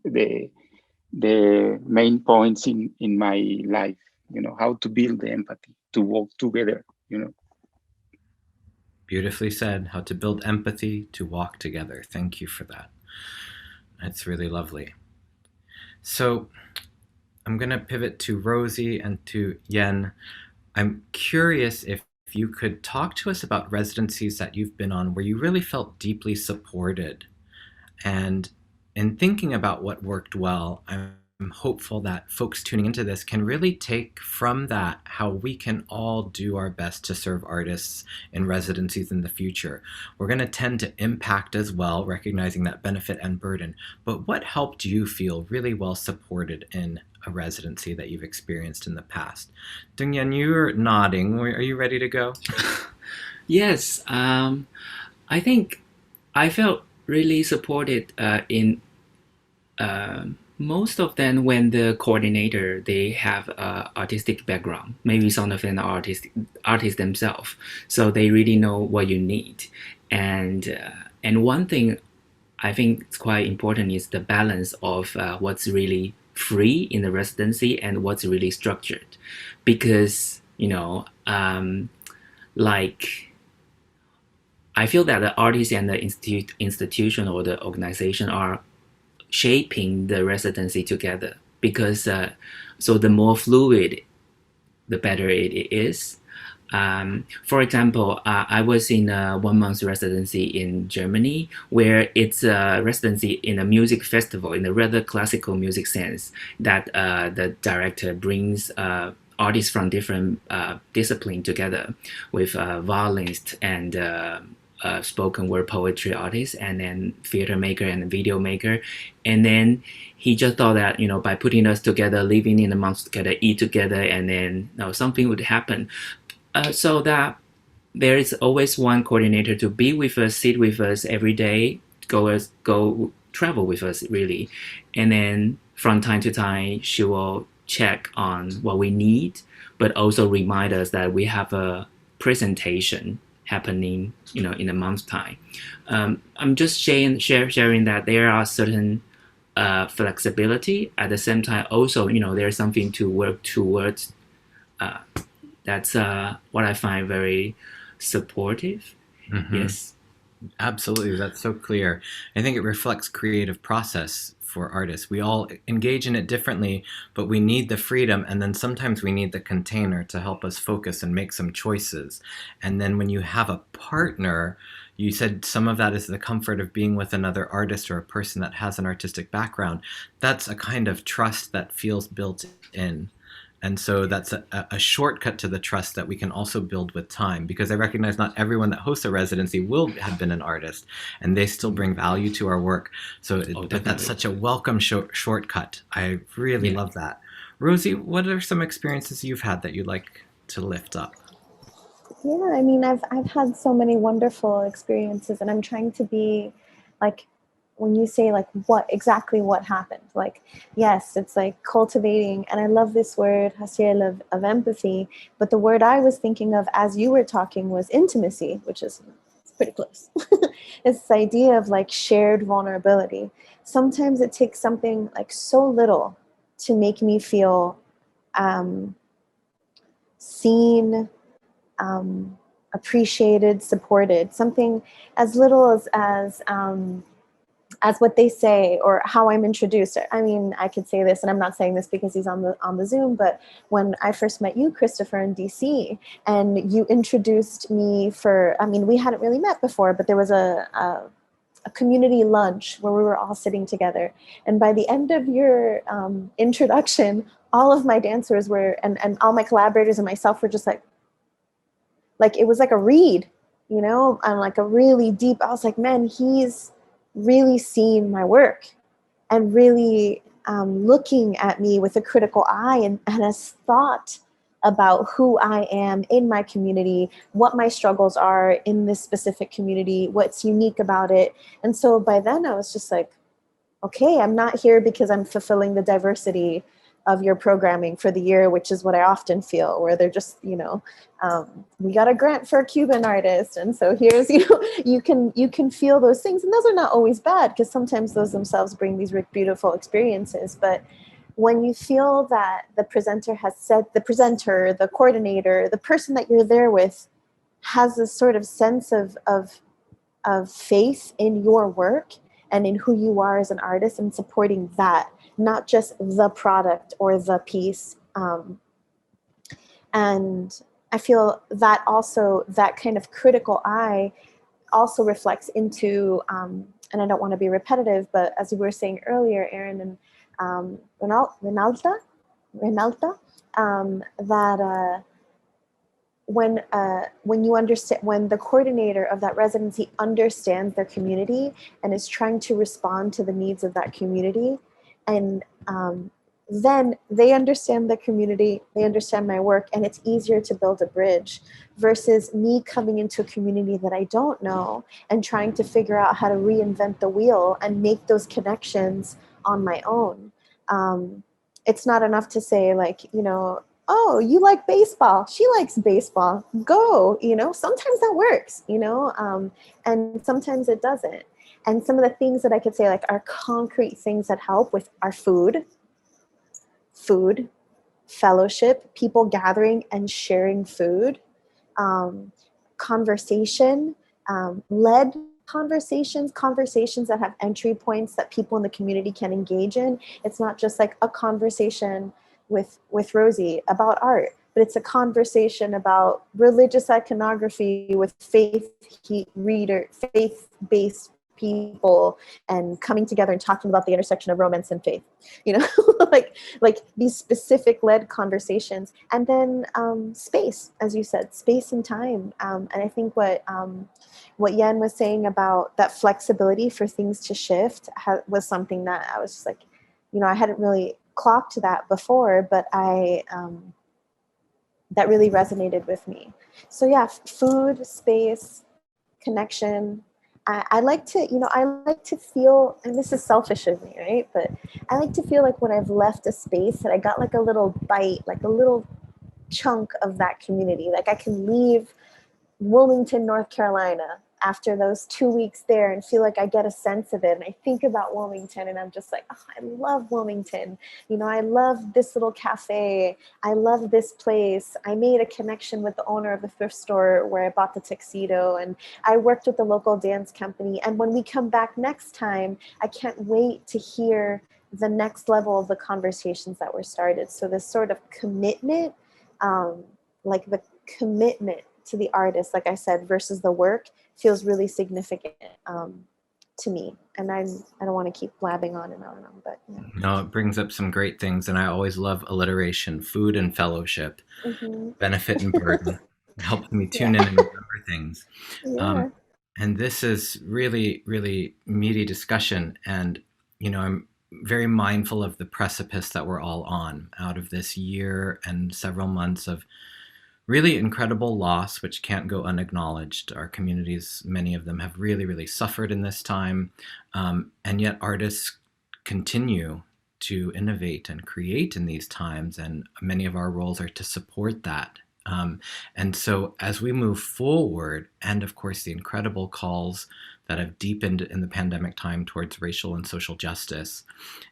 main points in my life, you know, how to build the empathy to work together, you know. Beautifully said, how to build empathy to walk together. Thank you for that. It's really lovely. So I'm going to pivot to Rosie and to Yen. I'm curious if you could talk to us about residencies that you've been on where you really felt deeply supported. And in thinking about what worked well, I'm hopeful that folks tuning into this can really take from that how we can all do our best to serve artists in residencies in the future. We're going to tend to impact as well, recognizing that benefit and burden. But what helped you feel really well supported in a residency that you've experienced in the past? Tung-Yen, you're nodding. Are you ready to go? Yes, I think I felt really supported in most of them when the coordinator, they have artistic background. Maybe some of them are artists themselves, so they really know what you need. And one thing I think is quite important is the balance of what's really free in the residency and what's really structured, because like I feel that the artist and the institution or the organization are shaping the residency together, because so the more fluid, the better it is. For example, I was in a 1 month residency in Germany, where it's a residency in a music festival in a rather classical music sense, that the director brings artists from different disciplines together with violinists and spoken word poetry artist, and then theater maker and video maker. And then he just thought that, by putting us together, living in a month together, eat together, and then something would happen. So that there is always one coordinator to be with us, sit with us every day, go travel with us, really. And then from time to time, she will check on what we need, but also remind us that we have a presentation happening, in a month's time. I'm just sharing that there are certain flexibility. At the same time, also, there's something to work towards. That's what I find very supportive. Mm-hmm. Yes. Absolutely, that's so clear. I think it reflects creative process for artists. We all engage in it differently, but we need the freedom, and then sometimes we need the container to help us focus and make some choices. And then when you have a partner, you said some of that is the comfort of being with another artist or a person that has an artistic background. That's a kind of trust that feels built in. And so that's a shortcut to the trust that we can also build with time, because I recognize not everyone that hosts a residency will have been an artist, and they still bring value to our work. So that's such a welcome shortcut. I really love that. Rosie, what are some experiences you've had that you'd like to lift up? Yeah, I mean, I've had so many wonderful experiences, and I'm trying to be like, when you say like what happened, like, yes, it's like cultivating, and I love this word Haciel of empathy, but the word I was thinking of as you were talking was intimacy, which is pretty close. It's this idea of like shared vulnerability. Sometimes it takes something like so little to make me feel seen, appreciated, supported. Something as little as what they say or how I'm introduced. I mean, I could say this, and I'm not saying this because he's on the Zoom, but when I first met you, Christopher, in DC, and you introduced me we hadn't really met before, but there was a community lunch where we were all sitting together. And by the end of your introduction, all of my dancers were, and all my collaborators and myself were just like it was like a read, and like a really deep, I was like, man, he's really seen my work and really looking at me with a critical eye and has thought about who I am in my community, what my struggles are in this specific community, what's unique about it. And so by then I was just like, okay, I'm not here because I'm fulfilling the diversity of your programming for the year, which is what I often feel, where they're just, we got a grant for a Cuban artist. And so here's, you can feel those things. And those are not always bad, because sometimes those themselves bring these beautiful experiences. But when you feel that the presenter has said, the presenter, the coordinator, the person that you're there with has this sort of sense of faith in your work and in who you are as an artist, and supporting that, not just the product or the piece. And I feel that also, that kind of critical eye also reflects into, and I don't want to be repetitive, but as we were saying earlier, Erin and Renalta, that when you understand, when the coordinator of that residency understands their community and is trying to respond to the needs of that community, and then they understand the community, they understand my work, and it's easier to build a bridge versus me coming into a community that I don't know and trying to figure out how to reinvent the wheel and make those connections on my own. It's not enough to say, like, oh, you like baseball, she likes baseball, go, sometimes that works, and sometimes it doesn't. And some of the things that I could say, like, are concrete things that help with our food, fellowship, people gathering and sharing food, conversation, led conversations that have entry points that people in the community can engage in. It's not just like a conversation with Rosie about art, but it's a conversation about religious iconography with faith-based people, and coming together and talking about the intersection of romance and faith, like these specific led conversations. And then space, as you said, space and time. And I think what Yen was saying about that flexibility for things to shift was something that I was just like, I hadn't really clocked that before, but that really resonated with me. So yeah, food, space, connection. I like to feel, and this is selfish of me, right? But I like to feel like when I've left a space that I got like a little bite, like a little chunk of that community. Like I can leave Wilmington, North Carolina after those 2 weeks there and feel like I get a sense of it. And I think about Wilmington and I'm just like, oh, I love Wilmington. I love this little cafe. I love this place. I made a connection with the owner of the thrift store where I bought the tuxedo, and I worked with the local dance company. And when we come back next time, I can't wait to hear the next level of the conversations that were started. So this sort of commitment, like the commitment to the artist, like I said, versus the work, feels really significant to me. And I don't want to keep blabbing on and on, but yeah. No, it brings up some great things, and I always love alliteration: food and fellowship, benefit and burden. It helps me tune in and remember things. Yeah. And this is really, really meaty discussion, and I'm very mindful of the precipice that we're all on out of this year and several months of really incredible loss, which can't go unacknowledged. Our communities, many of them, have really, really suffered in this time. And yet artists continue to innovate and create in these times. And many of our roles are to support that. And so as we move forward, and of course, the incredible calls that have deepened in the pandemic time towards racial and social justice,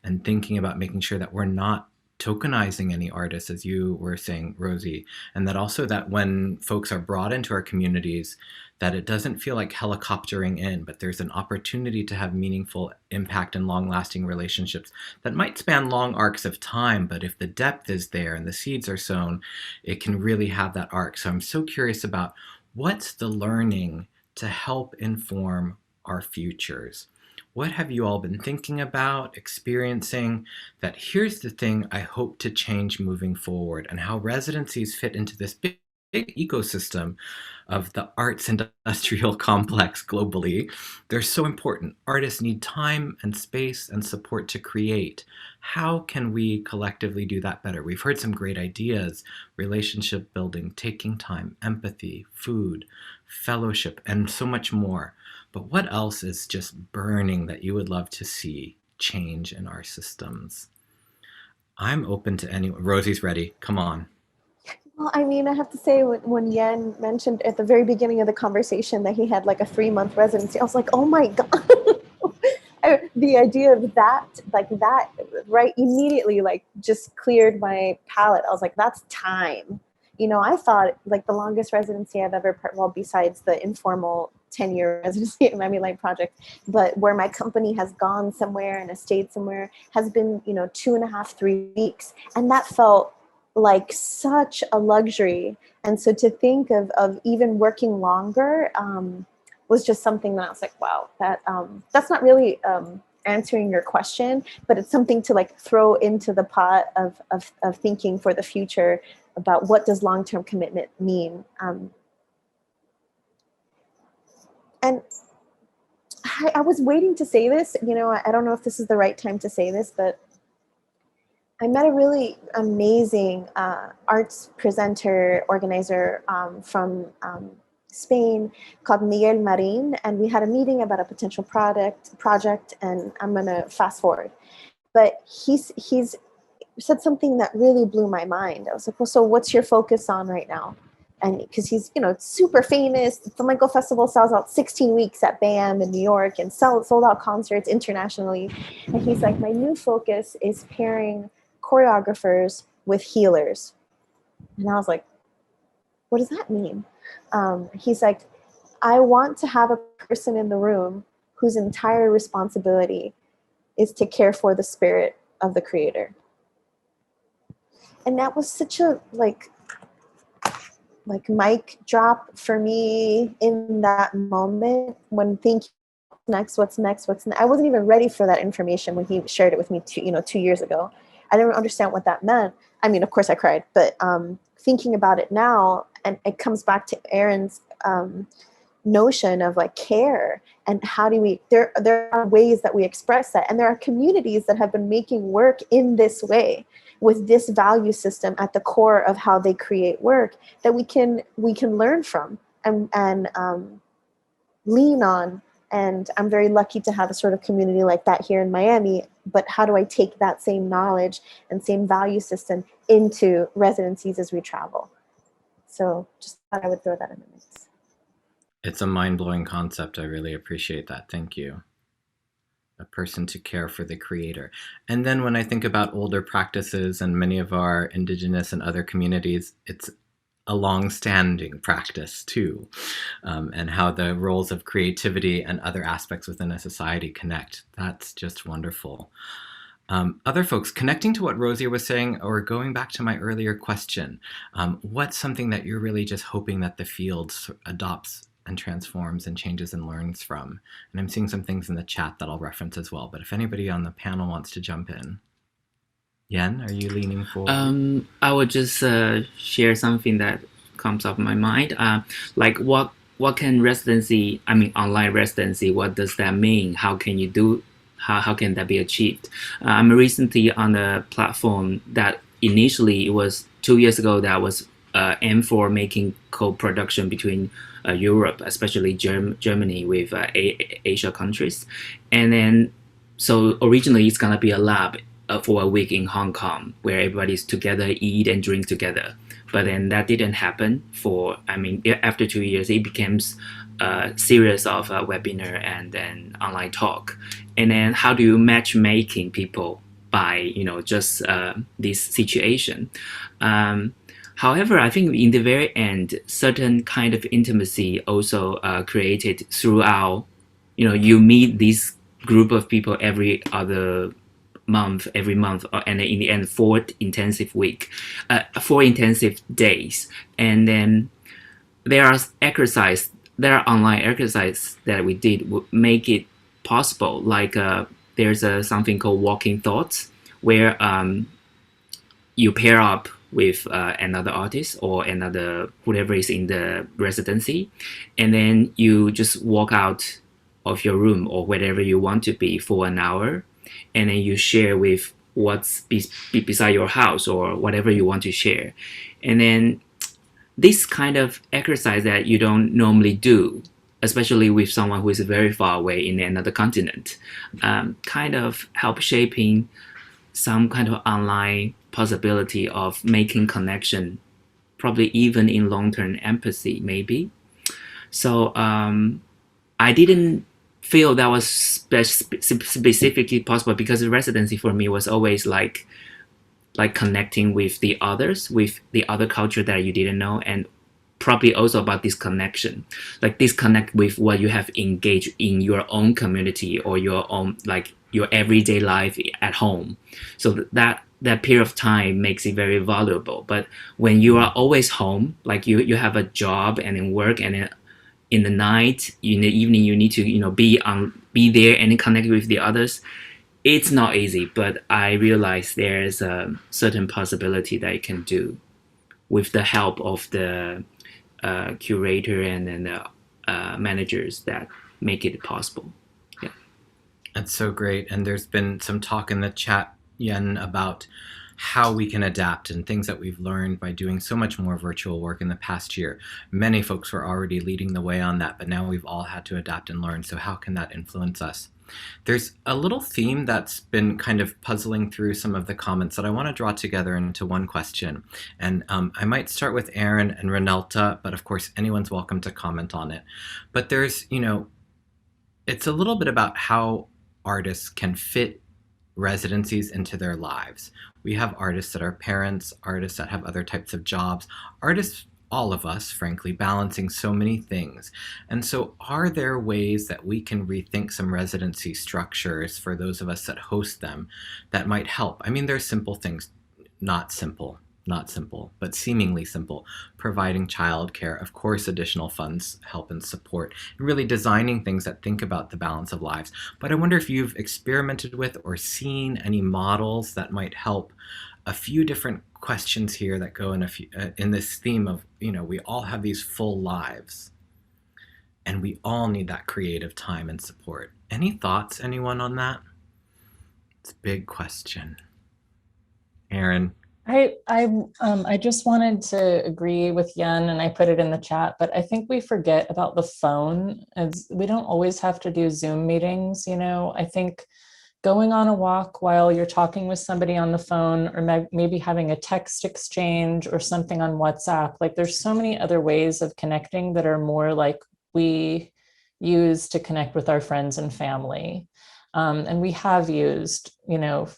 and thinking about making sure that we're not tokenizing any artists, as you were saying, Rosie, and that also that when folks are brought into our communities, that it doesn't feel like helicoptering in, but there's an opportunity to have meaningful impact and long-lasting relationships that might span long arcs of time, but if the depth is there and the seeds are sown, it can really have that arc. So I'm so curious about what's the learning to help inform our futures. What have you all been thinking about, experiencing, that here's the thing I hope to change moving forward, and how residencies fit into this big ecosystem of the arts industrial complex globally? They're so important. Artists need time and space and support to create. How can we collectively do that better? We've heard some great ideas: relationship building, taking time, empathy, food, fellowship, and so much more. But what else is just burning that you would love to see change in our systems? I'm open to anyone. Rosie's ready. Come on. Well, I mean, I have to say, when Yen mentioned at the very beginning of the conversation that he had like a 3-month residency, I was like, oh my God. The idea of that, right, immediately, like, just cleared my palate. I was like, that's time. I thought like the longest residency I've ever, well, besides the informal 10-year residency at Miami Light Project, but where my company has gone somewhere and stayed somewhere has been, 2.5, 3 weeks. And that felt like such a luxury. And so to think of even working longer was just something that I was like, wow, that's not really answering your question, but it's something to like throw into the pot of thinking for the future about what does long-term commitment mean. And I was waiting to say this, I don't know if this is the right time to say this, but I met a really amazing arts presenter, organizer from Spain called Miguel Marin, and we had a meeting about a potential project, and I'm gonna fast forward. But he's said something that really blew my mind. I was like, well, so what's your focus on right now? And because he's, super famous. The Flamenco Festival sells out 16 weeks at BAM in New York and sold out concerts internationally. And he's like, my new focus is pairing choreographers with healers. And I was like, what does that mean? He's like, I want to have a person in the room whose entire responsibility is to care for the spirit of the creator. And that was such a like mic drop for me in that moment when thinking what's next. I wasn't even ready for that information when he shared it with me 2 years ago. I didn't understand what that meant. I mean, of course I cried, but thinking about it now, and it comes back to Erin's notion of like care, and how do we, there are ways that we express that. And there are communities that have been making work in this way, with this value system at the core of how they create work, that we can learn from and lean on. And I'm very lucky to have a sort of community like that here in Miami. But how do I take that same knowledge and same value system into residencies as we travel? So just thought I would throw that in the mix. It's a mind-blowing concept. I really appreciate that. Thank you. A person to care for the creator. And then when I think about older practices and many of our Indigenous and other communities, it's a long-standing practice too, and how the roles of creativity and other aspects within a society connect. That's just wonderful. Other folks, connecting to what Rosie was saying, or going back to my earlier question, what's something that you're really just hoping that the field adopts and transforms and changes and learns from? And I'm seeing some things in the chat that I'll reference as well, but if anybody on the panel wants to jump in. Yen, are you leaning forward? I would just share something that comes up in my mind. Like what can residency, online residency, what does that mean? How can you do, how can that be achieved? I'm recently on a platform that initially, it was 2 years ago, that was aimed for making co-production between Europe, especially Germany, with Asia countries. And then, so originally it's gonna be a lab for a week in Hong Kong, where everybody's together, eat and drink together. But then that didn't happen after 2 years, it becomes a series of webinar and then online talk. And then how do you matchmaking people by, just this situation? However, I think in the very end, certain kind of intimacy also created throughout, you meet this group of people every month, and in the end, 4 intensive days. And then there are online exercises that we did would make it possible. Like there's something called walking thoughts, where you pair up with another artist or another whoever is in the residency, and then you just walk out of your room or wherever you want to be for an hour, and then you share with what's beside your house or whatever you want to share. And then this kind of exercise that you don't normally do, especially with someone who is very far away in another continent, kind of help shaping some kind of online possibility of making connection, probably even in long-term empathy, maybe. So I didn't feel that was specifically possible, because the residency for me was always like connecting with the others, with the other culture that you didn't know, and probably also about disconnection, like disconnect with what you have engaged in your own community or your own, like your everyday life at home. So that period of time makes it very valuable. But when you are always home, like you have a job and then work, and then in the night, in the evening, you need to, you know, be there and connect with the others. It's not easy, but I realize there's a certain possibility that you can do with the help of the curator and then the managers that make it possible. Yeah, that's so great. And there's been some talk in the chat, Yen, about how we can adapt and things that we've learned by doing so much more virtual work in the past year. Many folks were already leading the way on that, but now we've all had to adapt and learn. So how can that influence us? There's a little theme that's been kind of puzzling through some of the comments that I want to draw together into one question. And I might start with Erin and Renelta, but of course, anyone's welcome to comment on it. But there's, you know, it's a little bit about how artists can fit residencies into their lives. We have artists that are parents, artists that have other types of jobs, artists, all of us, frankly, balancing so many things. And so are there ways that we can rethink some residency structures for those of us that host them that might help? I mean, there's simple things, not simple, but seemingly simple, providing childcare, of course, additional funds help and support, and really designing things that think about the balance of lives. But I wonder if you've experimented with or seen any models that might help. A few different questions here that go in in this theme of, you know, we all have these full lives and we all need that creative time and support. Any thoughts, anyone, on that? It's a big question. Erin. I just wanted to agree with Yen, and I put it in the chat, but I think we forget about the phone, as we don't always have to do Zoom meetings. You know, I think going on a walk while you're talking with somebody on the phone, or maybe having a text exchange or something on WhatsApp, like there's so many other ways of connecting that are more like we use to connect with our friends and family. And we have used, you know,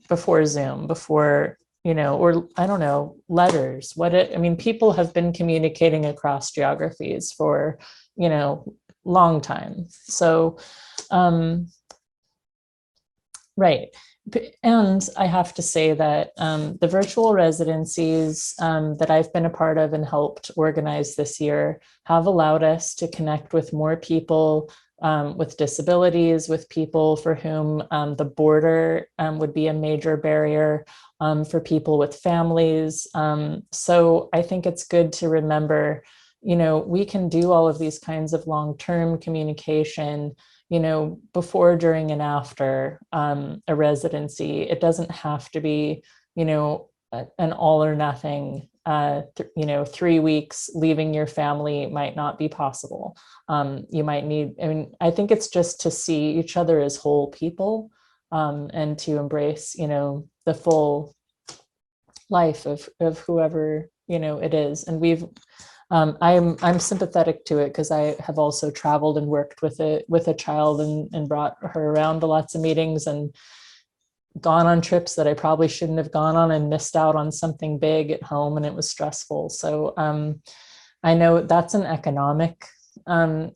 before Zoom, before, you know, or I don't know, letters. I mean, people have been communicating across geographies for, you know, long time. So, right. And I have to say that the virtual residencies that I've been a part of and helped organize this year have allowed us to connect with more people with disabilities, with people for whom the border would be a major barrier, for people with families. So I think it's good to remember, you know, we can do all of these kinds of long-term communication, you know, before, during, and after a residency. It doesn't have to be, you know, an all or nothing. You know, 3 weeks leaving your family might not be possible. You might need, I mean, I think it's just to see each other as whole people, and to embrace, you know, the full life of whoever, you know, it is. And I'm sympathetic to it because I have also traveled and worked with a child and brought her around to lots of meetings and gone on trips that I probably shouldn't have gone on and missed out on something big at home, and it was stressful. So I know that's an economic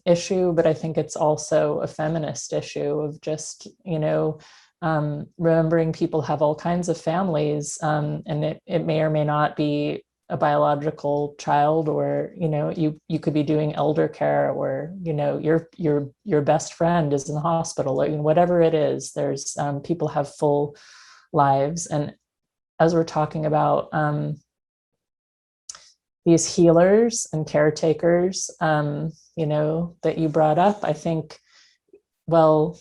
issue, but I think it's also a feminist issue of just, you know, remembering people have all kinds of families, and it may or may not be a biological child, or, you know, you could be doing elder care, or, you know, your best friend is in the hospital, or, you know, whatever it is. There's people have full lives. And as we're talking about these healers and caretakers, you know, that you brought up, I think, well,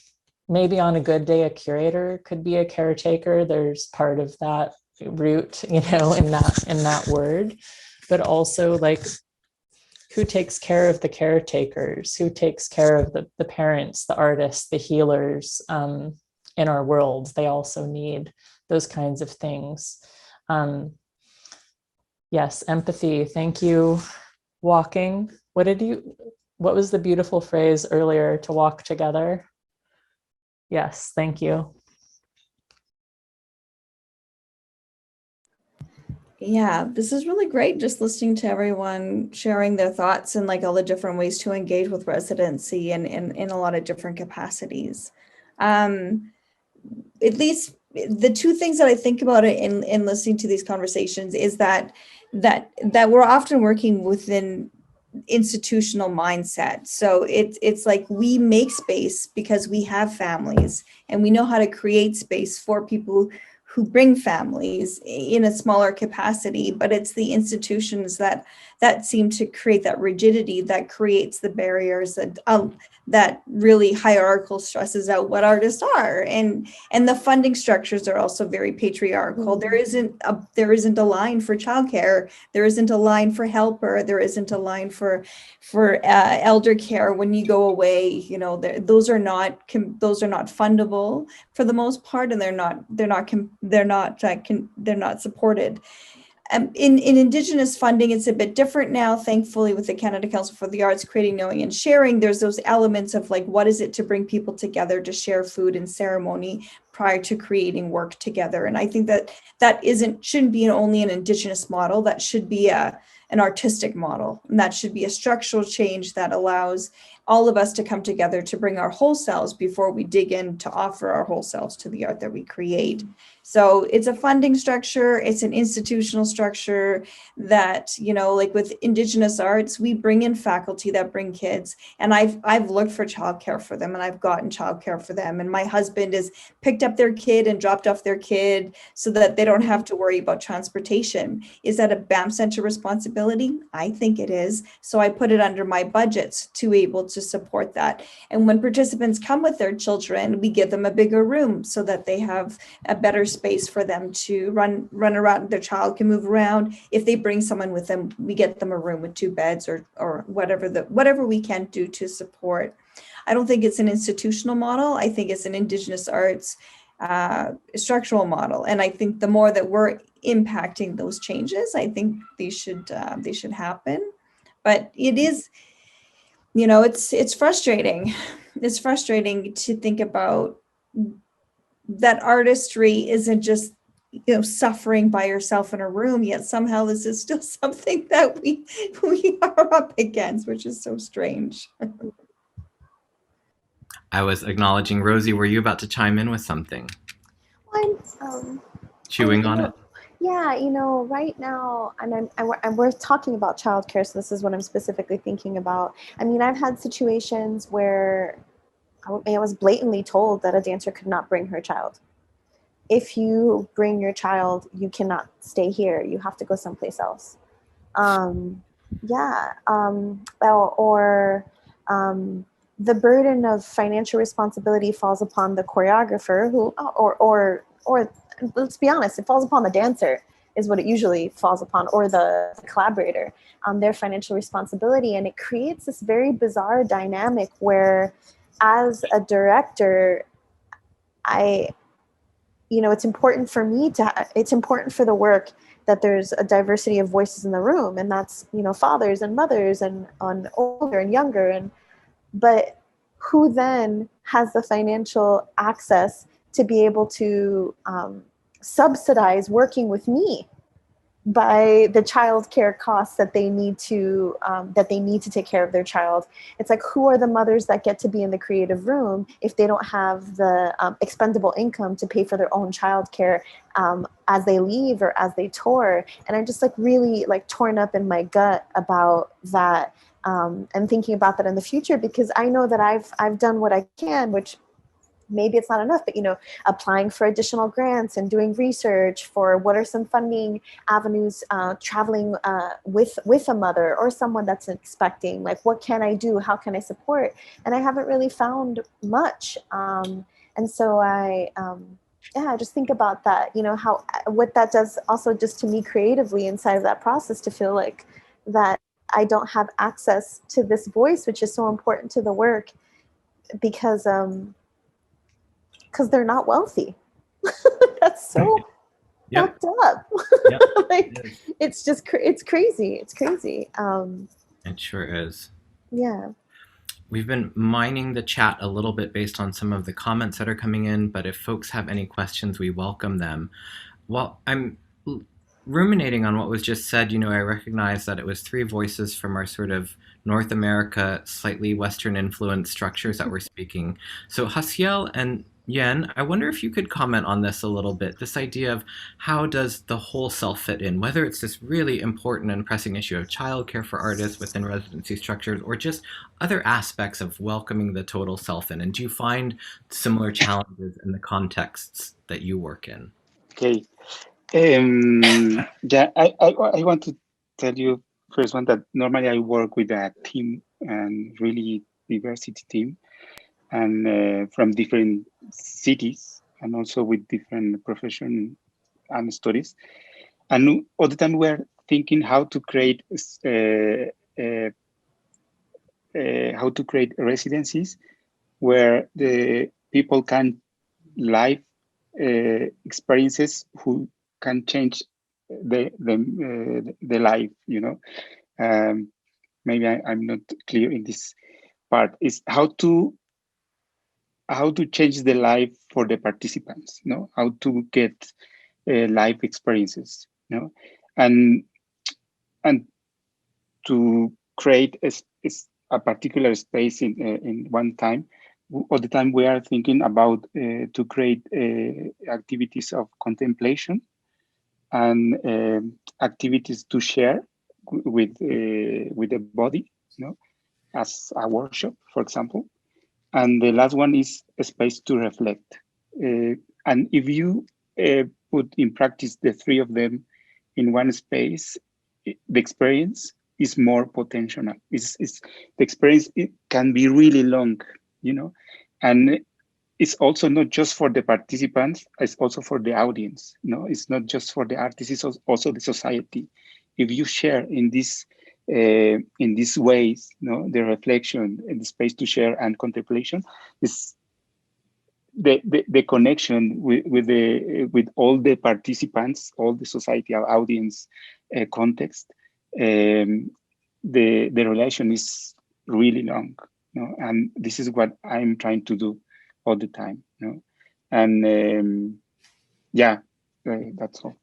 maybe on a good day, a curator could be a caretaker. There's part of that root, you know, in that word, but also, like, who takes care of the caretakers, who takes care of the parents, the artists, the healers in our world. They also need those kinds of things. Yes, empathy. Thank you. Walking. What was the beautiful phrase earlier? To walk together. Yes, thank you. Yeah, this is really great. Just listening to everyone sharing their thoughts and like all the different ways to engage with residency and in a lot of different capacities. Um, at least the two things that I think about it in listening to these conversations is that we're often working within institutional mindset. So it's like we make space because we have families and we know how to create space for people who bring families in a smaller capacity, but it's the institutions that seem to create that rigidity that creates the barriers that really hierarchical stresses out what artists are, and the funding structures are also very patriarchal. There isn't a line for childcare, there isn't a line for helper, there isn't a line for elder care when you go away. You know, those are not fundable for the most part, and they're not supported. In Indigenous funding, it's a bit different now, thankfully, with the Canada Council for the Arts creating, knowing, and sharing. There's those elements of like, what is it to bring people together to share food and ceremony prior to creating work together? And I think that shouldn't be only an Indigenous model. That should be an artistic model, and that should be a structural change that allows all of us to come together to bring our whole selves before we dig in to offer our whole selves to the art that we create. So it's a funding structure, it's an institutional structure that, you know, like with Indigenous arts, we bring in faculty that bring kids, and I've looked for childcare for them, and I've gotten childcare for them, and my husband has picked up their kid and dropped off their kid so that they don't have to worry about transportation. Is that a BAM Center responsibility? I think it is. So I put it under my budgets to be able to support that. And when participants come with their children, we give them a bigger room so that they have a better space for them to run around. Their child can move around. If they bring someone with them, we get them a room with 2 beds or whatever we can do to support. I don't think it's an institutional model. I think it's an Indigenous arts structural model. And I think the more that we're impacting those changes, I think they should happen. But it is, you know, it's frustrating. It's frustrating to think about that artistry isn't just, you know, suffering by yourself in a room, yet somehow this is still something that we are up against, which is so strange. I was acknowledging Rosie. Were you about to chime in with something? Chewing on it? Yeah, you know, right now, and we're talking about childcare, so this is what I'm specifically thinking about. I mean, I've had situations where I was blatantly told that a dancer could not bring her child. If you bring your child, you cannot stay here. You have to go someplace else. The burden of financial responsibility falls upon the choreographer, or let's be honest, it falls upon the dancer, is what it usually falls upon, or the collaborator, their financial responsibility. And it creates this very bizarre dynamic where, as a director, it's important for me it's important for the work that there's a diversity of voices in the room, and that's, you know, fathers and mothers and older and younger, but who then has the financial access to be able to subsidize working with me by the child care costs that they need to take care of their child? It's like, who are the mothers that get to be in the creative room if they don't have the expendable income to pay for their own child care as they leave or as they tour? And I'm just like really like torn up in my gut about that, and thinking about that in the future, because I know that I've done what I can, which maybe it's not enough, but, you know, applying for additional grants and doing research for what are some funding avenues, traveling with a mother or someone that's expecting, like, what can I do? How can I support? And I haven't really found much. And so I just think about that, you know, what that does also just to me creatively inside of that process, to feel like that I don't have access to this voice, which is so important to the work, because they're not wealthy. That's so fucked up. Yep. Like, it's just, it's crazy. It's crazy. It sure is. Yeah. We've been mining the chat a little bit based on some of the comments that are coming in, but if folks have any questions, we welcome them. Well, I'm ruminating on what was just said, I recognize that it was three voices from our sort of North America, slightly Western influenced structures that were speaking. So Haciel and Yen, I wonder if you could comment on this a little bit, this idea of how does the whole self fit in, whether it's this really important and pressing issue of childcare for artists within residency structures or just other aspects of welcoming the total self in. And do you find similar challenges in the contexts that you work in? Okay. Yeah, I want to tell you first one that normally I work with a team and really diversity team and from different cities and also with different profession and studies. And all the time we're thinking how to create residencies where the people can live experiences who can change the life, maybe I'm not clear in this part, is how to change the life for the participants, how to get life experiences, and to create a particular space in one time. All the time we are thinking about to create activities of contemplation and activities to share with the body, as a workshop, for example. And the last one is a space to reflect. And if you put in practice the three of them in one space, the experience is more potential. The experience, it can be really long, and it's also not just for the participants, it's also for the audience. It's not just for the artists, it's also the society. If you share in these ways, the reflection and the space to share and contemplation is the connection with all the participants, all the society, our audience context. The relation is really long, and this is what I'm trying to do all the time, and that's all.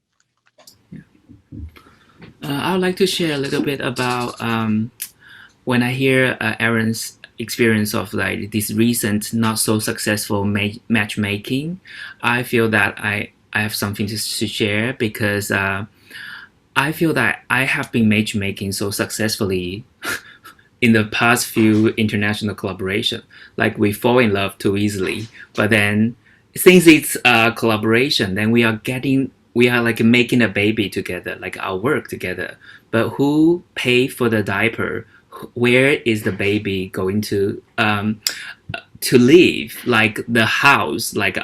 Yeah. I would like to share a little bit about when I hear Erin's experience of like this recent not so successful matchmaking. I feel that I have something to share because I feel that I have been matchmaking so successfully in the past few international collaboration. Like we fall in love too easily, but then since it's a collaboration, then we are like making a baby together, like our work together. But who pay for the diaper? Where is the baby going to live? Like the house, like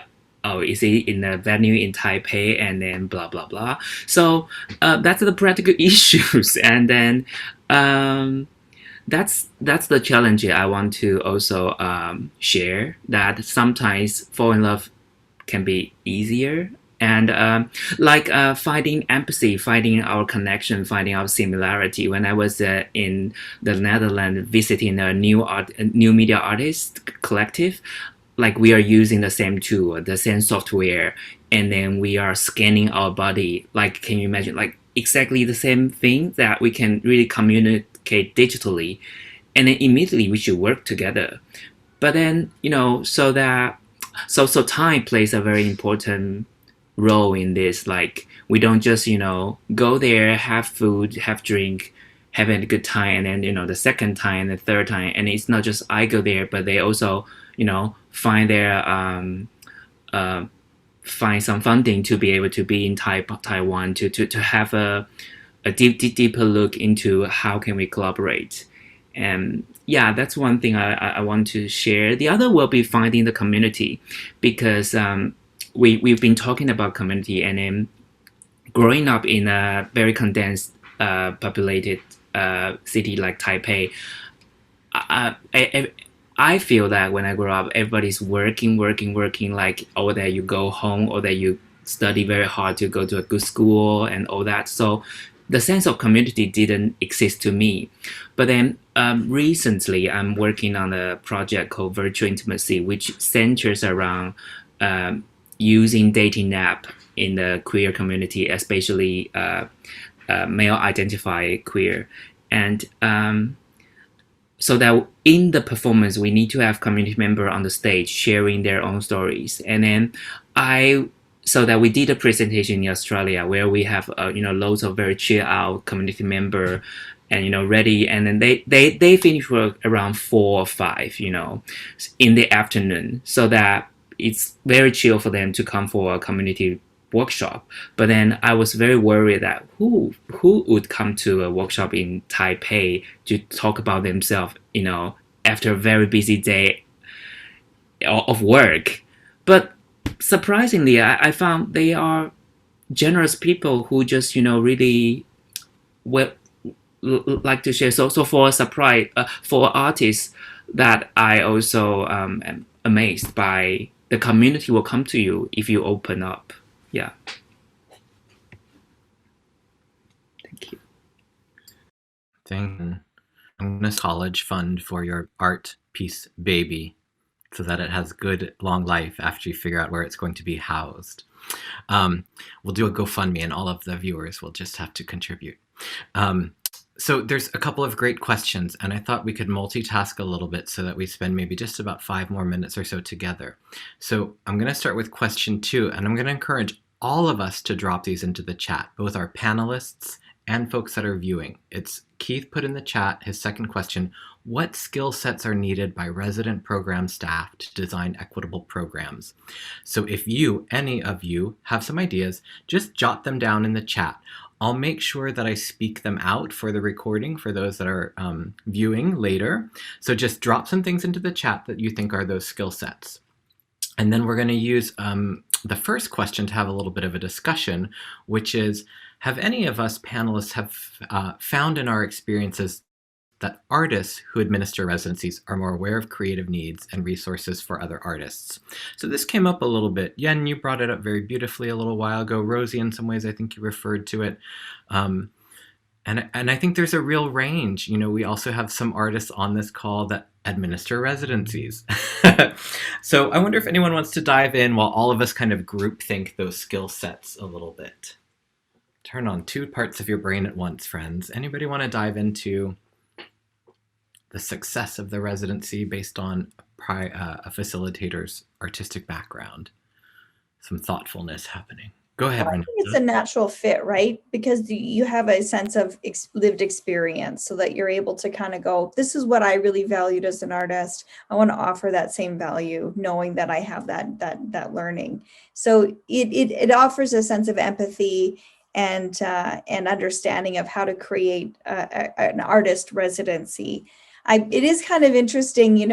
is it in a venue in Taipei and then blah blah blah. So that's the practical issues, and then that's the challenge I want to also share. That sometimes fall in love can be easier. And finding empathy, finding our connection, finding our similarity. When I was in the Netherlands visiting a new media artist collective, like we are using the same tool, the same software, and then we are scanning our body. Like, can you imagine, like exactly the same thing that we can really communicate digitally, and then immediately we should work together. But then so time plays a very important role in this. Like we don't just go there, have food, have drink, having a good time, and then the second time, the third time, and it's not just I go there, but they also find their find some funding to be able to be in Taiwan to have a deeper look into how can we collaborate. And yeah, that's one thing I want to share. The other will be finding the community, because we've been talking about community, and then growing up in a very condensed populated city like Taipei, I feel that when I grow up, everybody's working, like over there you go home, or that you study very hard to go to a good school and all that. So the sense of community didn't exist to me. But then recently I'm working on a project called Virtual Intimacy, which centers around using dating app in the queer community, especially male identified queer. And so that in the performance, we need to have community member on the stage sharing their own stories. And then so that we did a presentation in Australia where we have loads of very chill out community member and ready, and then they finish work around 4 or 5 in the afternoon, so that it's very chill for them to come for a community workshop. But then I was very worried that who would come to a workshop in Taipei to talk about themselves after a very busy day of work. But surprisingly, I found they are generous people who just really like to share. So for a surprise, for artists, that I also am amazed by, the community will come to you if you open up. Yeah. Thank you. Thank you. I'm going to college fund for your art piece baby, so that it has good long life after you figure out where it's going to be housed. We'll do a GoFundMe, and all of the viewers will just have to contribute. So there's a couple of great questions, and I thought we could multitask a little bit so that we spend maybe just about 5 more minutes or so together. So I'm going to start with question 2, and I'm going to encourage all of us to drop these into the chat, both our panelists and folks that are viewing. It's Keith put in the chat his second question: what skill sets are needed by resident program staff to design equitable programs? So if any of you have some ideas, just jot them down in the chat. I'll make sure that I speak them out for the recording for those that are viewing later. So just drop some things into the chat that you think are those skill sets. And then we're going to use the first question to have a little bit of a discussion, which is, have any of us panelists have found in our experiences that artists who administer residencies are more aware of creative needs and resources for other artists? So this came up a little bit. Yen, you brought it up very beautifully a little while ago. Rosie, in some ways, I think you referred to it. And I think there's a real range. We also have some artists on this call that administer residencies. So I wonder if anyone wants to dive in while all of us kind of group think those skill sets a little bit. Turn on 2 parts of your brain at once, friends. Anybody want to dive into the success of the residency based on a facilitator's artistic background? Some thoughtfulness happening. Go ahead, I Renata. think it's a natural fit, right? Because you have a sense of lived experience, so that you're able to kind of go, this is what I really valued as an artist. I want to offer that same value, knowing that I have that learning. So it offers a sense of empathy and understanding of how to create an artist residency. It is kind of interesting,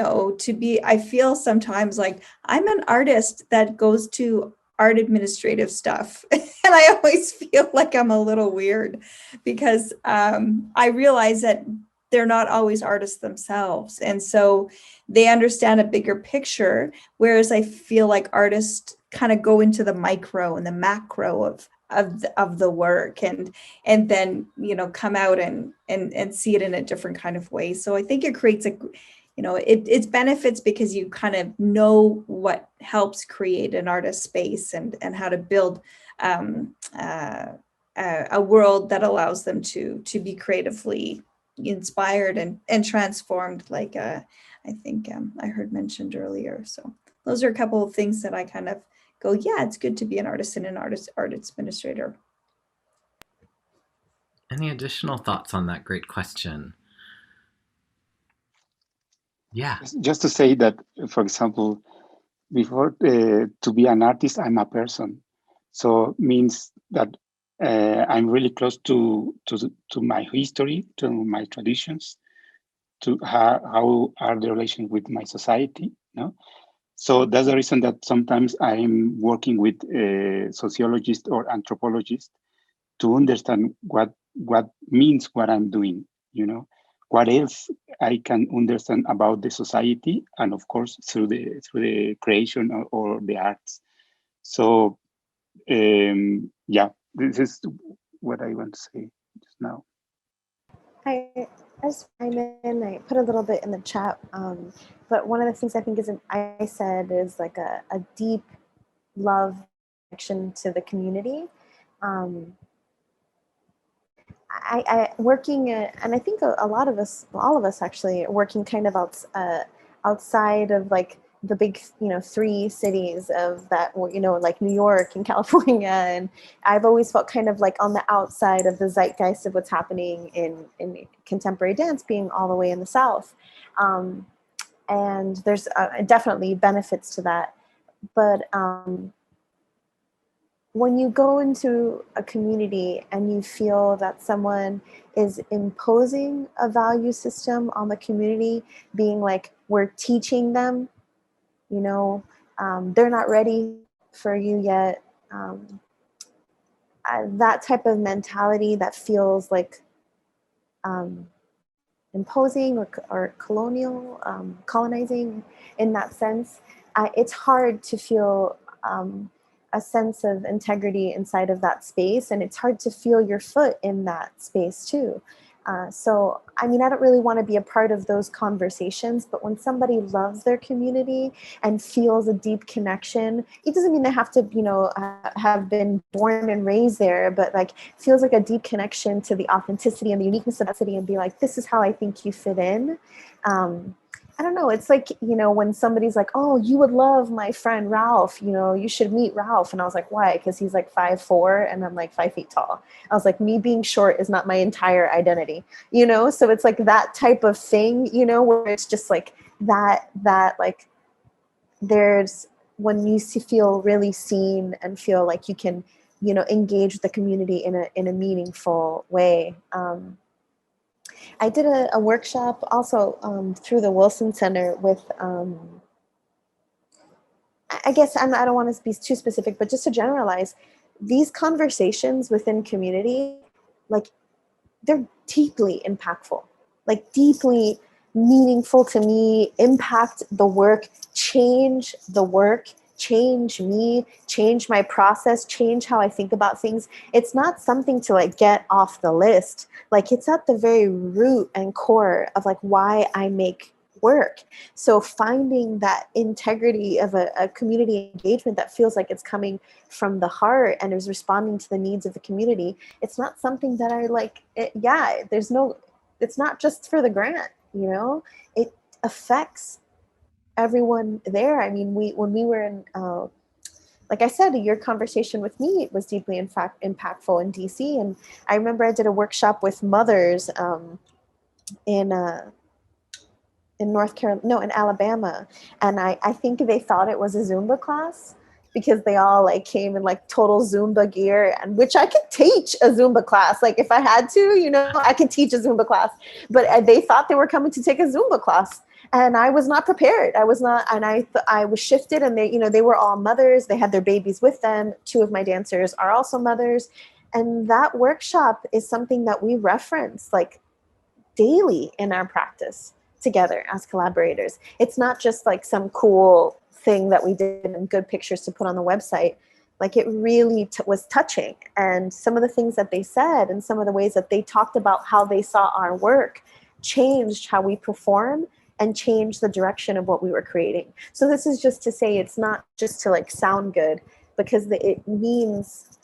I feel sometimes like I'm an artist that goes to art administrative stuff. And I always feel like I'm a little weird, because I realize that they're not always artists themselves. And so they understand a bigger picture, whereas I feel like artists kind of go into the micro and the macro of the work, and then come out and see it in a different kind of way. So I think it creates it's benefits, because you kind of know what helps create an artist space and how to build a world that allows them to be creatively inspired and transformed, like I think I heard mentioned earlier. So those are a couple of things that I kind of go, yeah, it's good to be an artist and an art administrator. Any additional thoughts on that great question? Yeah. Just to say that, for example, before to be an artist, I'm a person. So means that I'm really close to my history, to my traditions, to how are the relations with my society. So that's the reason that sometimes I'm working with sociologists or anthropologists to understand what means what I'm doing. What else I can understand about the society, and of course through the creation or the arts. So yeah, this is what I want to say just now. I put a little bit in the chat, but one of the things I think I said is like a deep love connection to the community. I working, and I think a lot of us, all of us actually, are working kind of outside of like the big, 3 cities of that, like New York and California. And I've always felt kind of like on the outside of the zeitgeist of what's happening in contemporary dance, being all the way in the South. And there's definitely benefits to that. But when you go into a community and you feel that someone is imposing a value system on the community, being like, we're teaching them, they're not ready for you yet. That type of mentality that feels like imposing or colonial, colonizing in that sense, it's hard to feel a sense of integrity inside of that space, and it's hard to feel your foot in that space too. So, I mean, I don't really want to be a part of those conversations, but when somebody loves their community and feels a deep connection, it doesn't mean they have to, have been born and raised there, but like feels like a deep connection to the authenticity and the uniqueness of that city and be like, this is how I think you fit in. I don't know. It's like, when somebody's like, oh, you would love my friend Ralph, you should meet Ralph. And I was like, why? Because he's like 5'4" and I'm like 5 feet tall. I was like, me being short is not my entire identity, So it's like that type of thing, where it's just like that like there's when you feel really seen and feel like you can, engage with the community in a meaningful way. I did a workshop also through the Wilson Center with, I guess I don't want to be too specific, but just to generalize, these conversations within community, like they're deeply impactful, like deeply meaningful to me, impact the work, change the work, change me, change my process, change how I think about things. It's not something to like get off the list. Like it's at the very root and core of like why I make work. So finding that integrity of a community engagement that feels like it's coming from the heart and is responding to the needs of the community. It's not something that I like, it's not just for the grant, it affects everyone there. I mean, when we were in, like I said, your conversation with me was deeply impactful in DC. And I remember I did a workshop with mothers in Alabama. And I think they thought it was a Zumba class because they all like came in like total Zumba gear, and which I could teach a Zumba class. Like if I had to, I could teach a Zumba class, but they thought they were coming to take a Zumba class. And I was not prepared. I was not, and I was shifted, and they were all mothers. They had their babies with them. 2 of my dancers are also mothers. And that workshop is something that we reference like daily in our practice together as collaborators. It's not just like some cool thing that we did and good pictures to put on the website. Like it really was touching. And some of the things that they said and some of the ways that they talked about how they saw our work changed how we perform and change the direction of what we were creating. So this is just to say it's not just to like sound good, because it means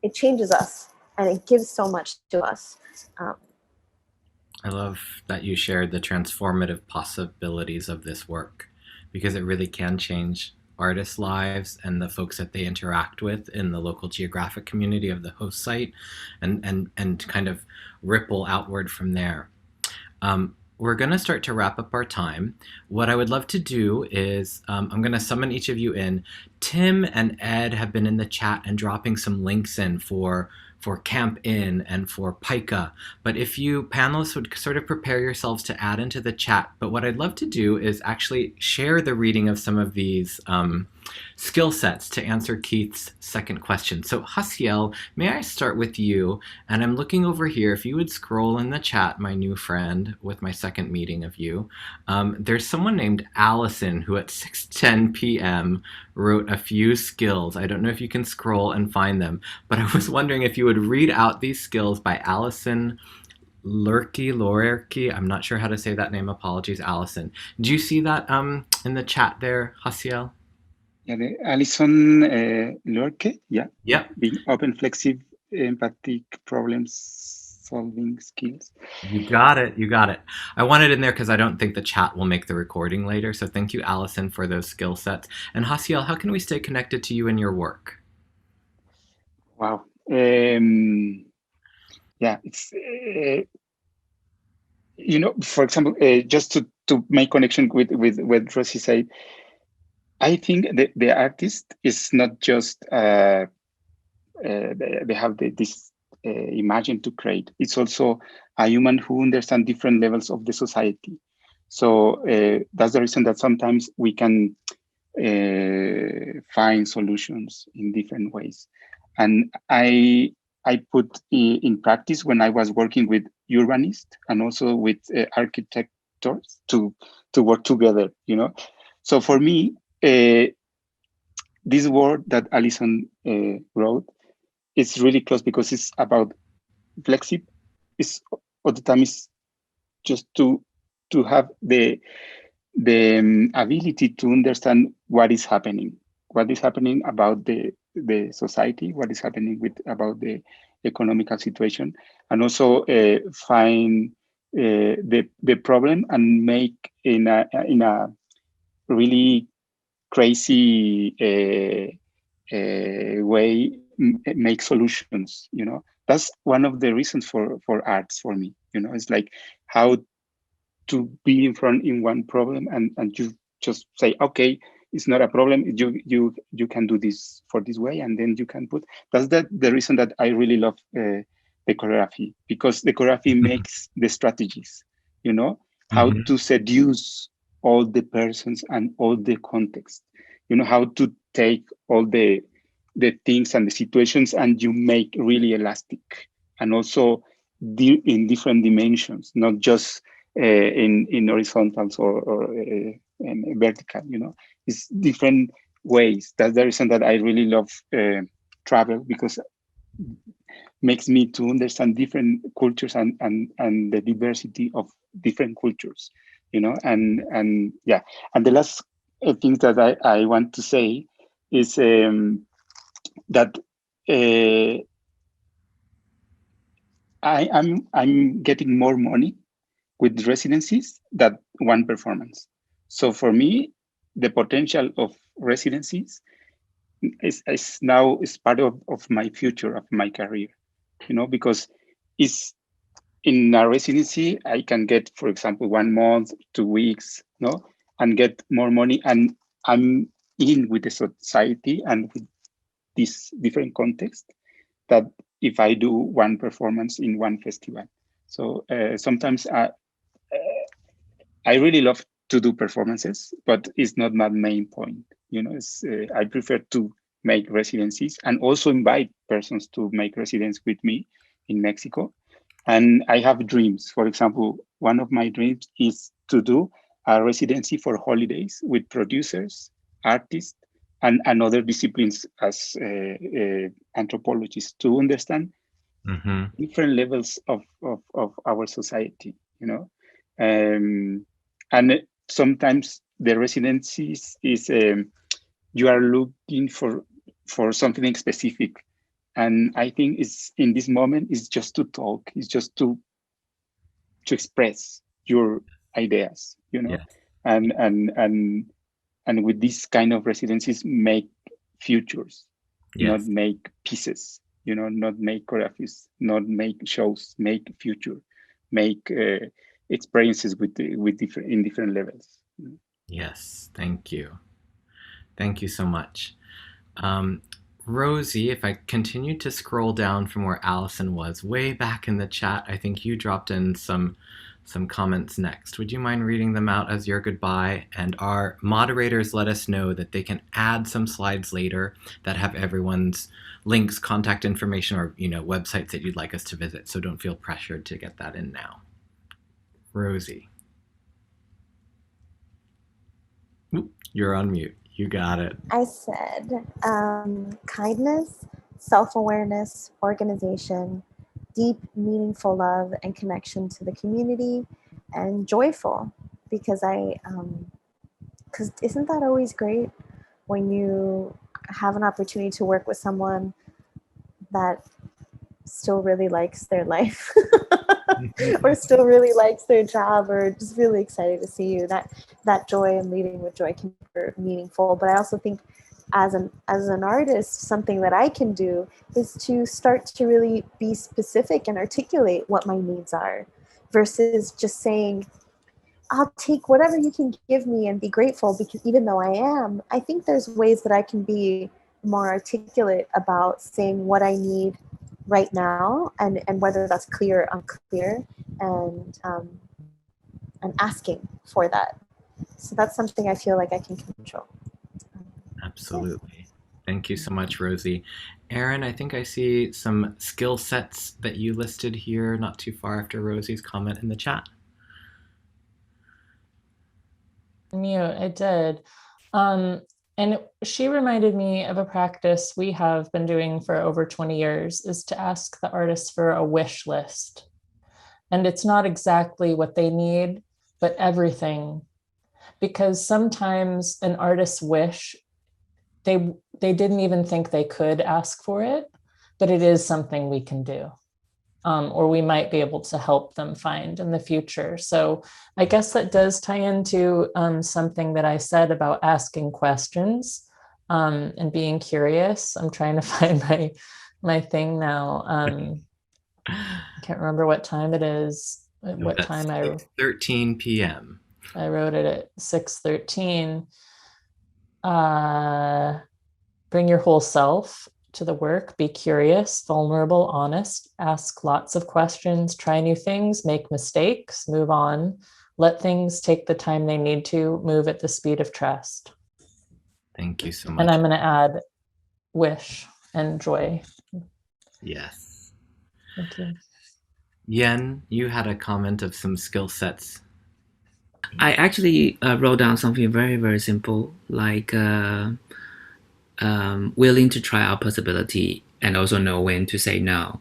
it changes us and it gives so much to us. I love that you shared the transformative possibilities of this work, because it really can change artists' lives and the folks that they interact with in the local geographic community of the host site, and kind of ripple outward from there. We're going to start to wrap up our time. What I would love to do is I'm going to summon each of you in. Tim and Ed have been in the chat and dropping some links in for Camp In and for Pica. But if you panelists would sort of prepare yourselves to add into the chat. But what I'd love to do is actually share the reading of some of these skill sets to answer Keith's second question. So Haciel, may I start with you? And I'm looking over here. If you would scroll in the chat, my new friend, with my second meeting of you, there's someone named Allison who at 6:10 p.m. wrote a few skills. I don't know if you can scroll and find them, but I was wondering if you would read out these skills by Allison Lorky. I'm not sure how to say that name. Apologies, Allison. Do you see that in the chat there, Haciel? Yeah, the Alison Lurke, yeah. Yep. Being open, flexible, empathic, problem-solving skills. You got it. You got it. I want it in there because I don't think the chat will make the recording later. So thank you, Allison, for those skill sets. And Haciel, how can we stay connected to you and your work? Wow. Yeah, it's you know, for example, just to make connection with what Rosie said, I think the artist is not just they have this imagine to create. It's also a human who understands different levels of the society. So that's the reason that sometimes we can find solutions in different ways. And I put in practice when I was working with urbanists and also with architects to work together. You know, so for me, this word that Alison wrote is really close because it's about flexible. It's all the time is just to have the ability to understand what is happening about the society, what is happening with about the economical situation, and also find the problem and make in a really crazy way make solutions. You know, that's one of the reasons for arts for me. You know, it's like how to be in front in one problem and you just say, okay, it's not a problem. You can do this for this way, and then you can put. That's the reason that I really love the choreography, because the choreography makes the strategies. You know how to seduce all the persons and all the context. You know how to take all the things and the situations and you make really elastic, and also in different dimensions, not just in horizontals or vertical. You know, it's different ways. That's the reason that I really love travel, because makes me to understand different cultures and the diversity of different cultures. You know, and yeah, and the last thing that I want to say is that I'm getting more money with residencies than one performance. So for me, the potential of residencies is now is part of my future, of my career. You know, because it's in a residency I can get, for example, 1 month, 2 weeks, no, and get more money, and I'm in with the society and with this different context that if I do one performance in one festival. So sometimes I really love to do performances, but it's not my main point. You know, I prefer to make residencies and also invite persons to make residence with me in Mexico. And I have dreams. For example, one of my dreams is to do a residency for holidays with producers, artists, and other disciplines as anthropologists, to understand different levels of our society, you know. And sometimes the residencies is you are looking for something specific, and I think it's in this moment is just to talk, it's just to express your ideas, you know. Yeah. And with this kind of residencies make futures, not Yes. make pieces, you know, not make choreographies, not make shows, make future, make experiences with different in different levels. Yes. Thank you. Thank you so much. Rosie, if I continue to scroll down from where Allison was, way back in the chat, I think you dropped in some comments next. Would you mind reading them out as your goodbye? And our moderators let us know that they can add some slides later that have everyone's links, contact information, or websites that you'd like us to visit. So don't feel pressured to get that in now. Rosie. Oop, you're on mute. You got it. I said kindness, self-awareness, organization, deep, meaningful love and connection to the community, and joyful, because isn't that always great when you have an opportunity to work with someone that still really likes their life or still really likes their job, or just really excited to see you, that joy and leading with joy can be meaningful. But I also think as an artist, something that I can do is to start to really be specific and articulate what my needs are, versus just saying, I'll take whatever you can give me and be grateful, because even though I think there's ways that I can be more articulate about saying what I need right now, and whether that's clear or unclear, and asking for that. So that's something I feel like I can control. Absolutely. Thank you so much, Rosie. Erin, I think I see some skill sets that you listed here not too far after Rosie's comment in the chat. I did. And she reminded me of a practice we have been doing for over 20 years, is to ask the artists for a wish list. And it's not exactly what they need, but everything. Because sometimes an artist's wish, they didn't even think they could ask for it, but it is something we can do. Or we might be able to help them find in the future. So I guess that does tie into something that I said about asking questions and being curious. I'm trying to find my thing now. I can't remember what time it is. What time 6:13 p.m. I wrote it at 6:13. Bring your whole self to the work, be curious, vulnerable, honest, ask lots of questions, try new things, make mistakes, move on, let things take the time they need to, move at the speed of trust. Thank you so much. And I'm going to add wish and joy. Yes. Thank you. Yen, you had a comment of some skill sets. I actually wrote down something very, very simple, like willing to try out possibility and also know when to say no.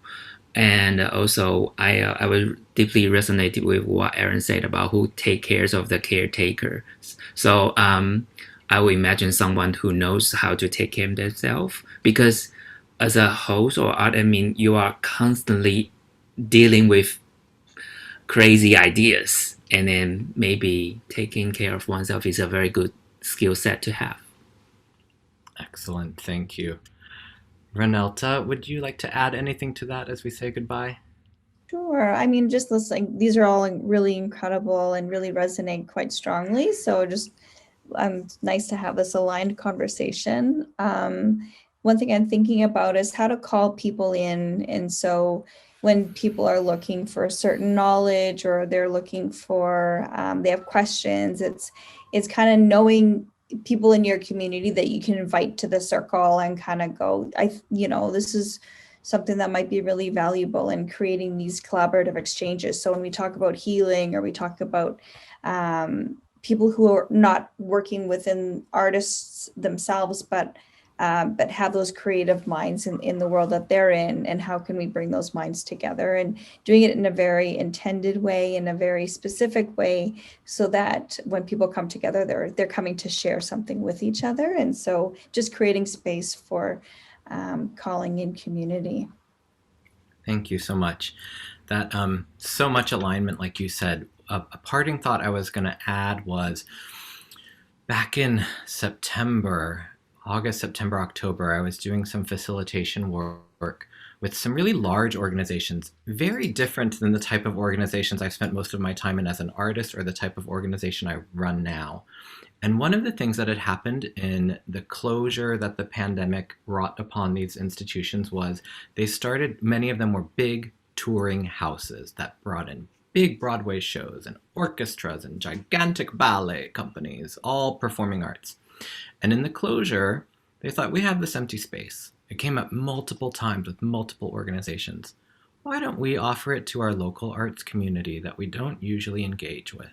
And also, I was deeply resonated with what Erin said about who take care of the caretaker. So I would imagine someone who knows how to take care of themselves, because as a host or art admin, you are constantly dealing with crazy ideas, and then maybe taking care of oneself is a very good skill set to have. Excellent, thank you. Renelta, would you like to add anything to that as we say goodbye? Sure. I mean, just listening, these are all really incredible and really resonate quite strongly. So just nice to have this aligned conversation. One thing I'm thinking about is how to call people in. And so when people are looking for certain knowledge, or they're looking for, they have questions, it's kind of knowing people in your community that you can invite to the circle and kind of go, this is something that might be really valuable in creating these collaborative exchanges. So when we talk about healing, or we talk about people who are not working within artists themselves, but have those creative minds in the world that they're in, and how can we bring those minds together, and doing it in a very intended way, in a very specific way, so that when people come together, they're coming to share something with each other. And so just creating space for calling in community. Thank you so much. That so much alignment, like you said. A parting thought I was going to add was, back in August, September, October, I was doing some facilitation work with some really large organizations, very different than the type of organizations I spent most of my time in as an artist, or the type of organization I run now. And one of the things that had happened in the closure that the pandemic wrought upon these institutions was many of them were big touring houses that brought in big Broadway shows and orchestras and gigantic ballet companies, all performing arts. And in the closure, they thought, we have this empty space. It came up multiple times with multiple organizations. Why don't we offer it to our local arts community that we don't usually engage with?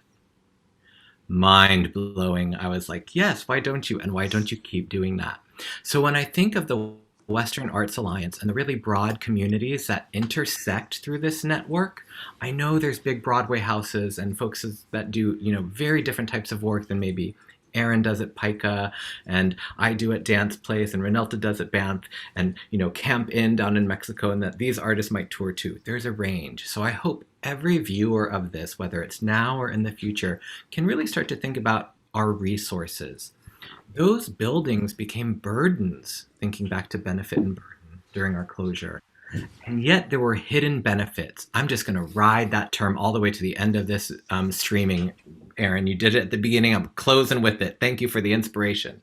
Mind blowing. I was like, yes, why don't you? And why don't you keep doing that? So when I think of the Western Arts Alliance and the really broad communities that intersect through this network, I know there's big Broadway houses and folks that do, very different types of work than maybe Erin does at Pica, and I do at Dance Place, and Renelta does at Banff, and Camp Inn down in Mexico, and that these artists might tour too. There's a range. So I hope every viewer of this, whether it's now or in the future, can really start to think about our resources. Those buildings became burdens, thinking back to benefit and burden during our closure. And yet there were hidden benefits. I'm just going to ride that term all the way to the end of this streaming. Erin, you did it at the beginning. I'm closing with it. Thank you for the inspiration.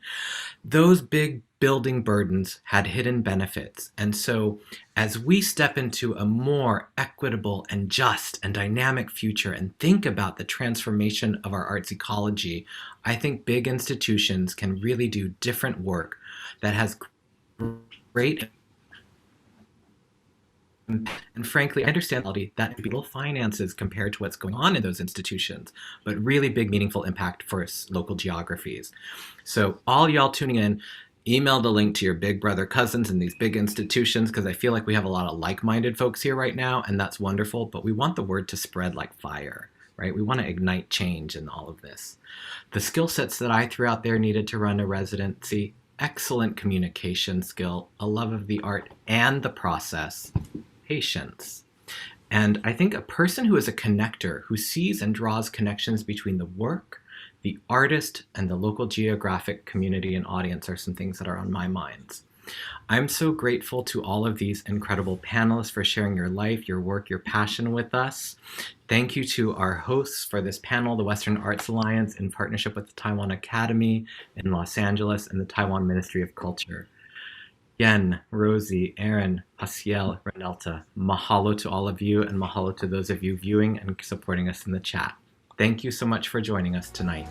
Those big building burdens had hidden benefits. And so as we step into a more equitable and just and dynamic future and think about the transformation of our arts ecology, I think big institutions can really do different work that has great. And frankly, I understand that little finances compared to what's going on in those institutions, but really big, meaningful impact for local geographies. So all y'all tuning in, email the link to your big brother cousins in these big institutions, because I feel like we have a lot of like-minded folks here right now, and that's wonderful, but we want the word to spread like fire, right? We want to ignite change in all of this. The skill sets that I threw out there needed to run a residency: excellent communication skill, a love of the art and the process, patience. And I think a person who is a connector, who sees and draws connections between the work, the artist, and the local geographic community and audience are some things that are on my mind. I'm so grateful to all of these incredible panelists for sharing your life, your work, your passion with us. Thank you to our hosts for this panel, the Western Arts Alliance in partnership with the Taiwan Academy in Los Angeles and the Taiwan Ministry of Culture. Yen, Rosie, Erin, Haciel, Renelta, mahalo to all of you, and mahalo to those of you viewing and supporting us in the chat. Thank you so much for joining us tonight.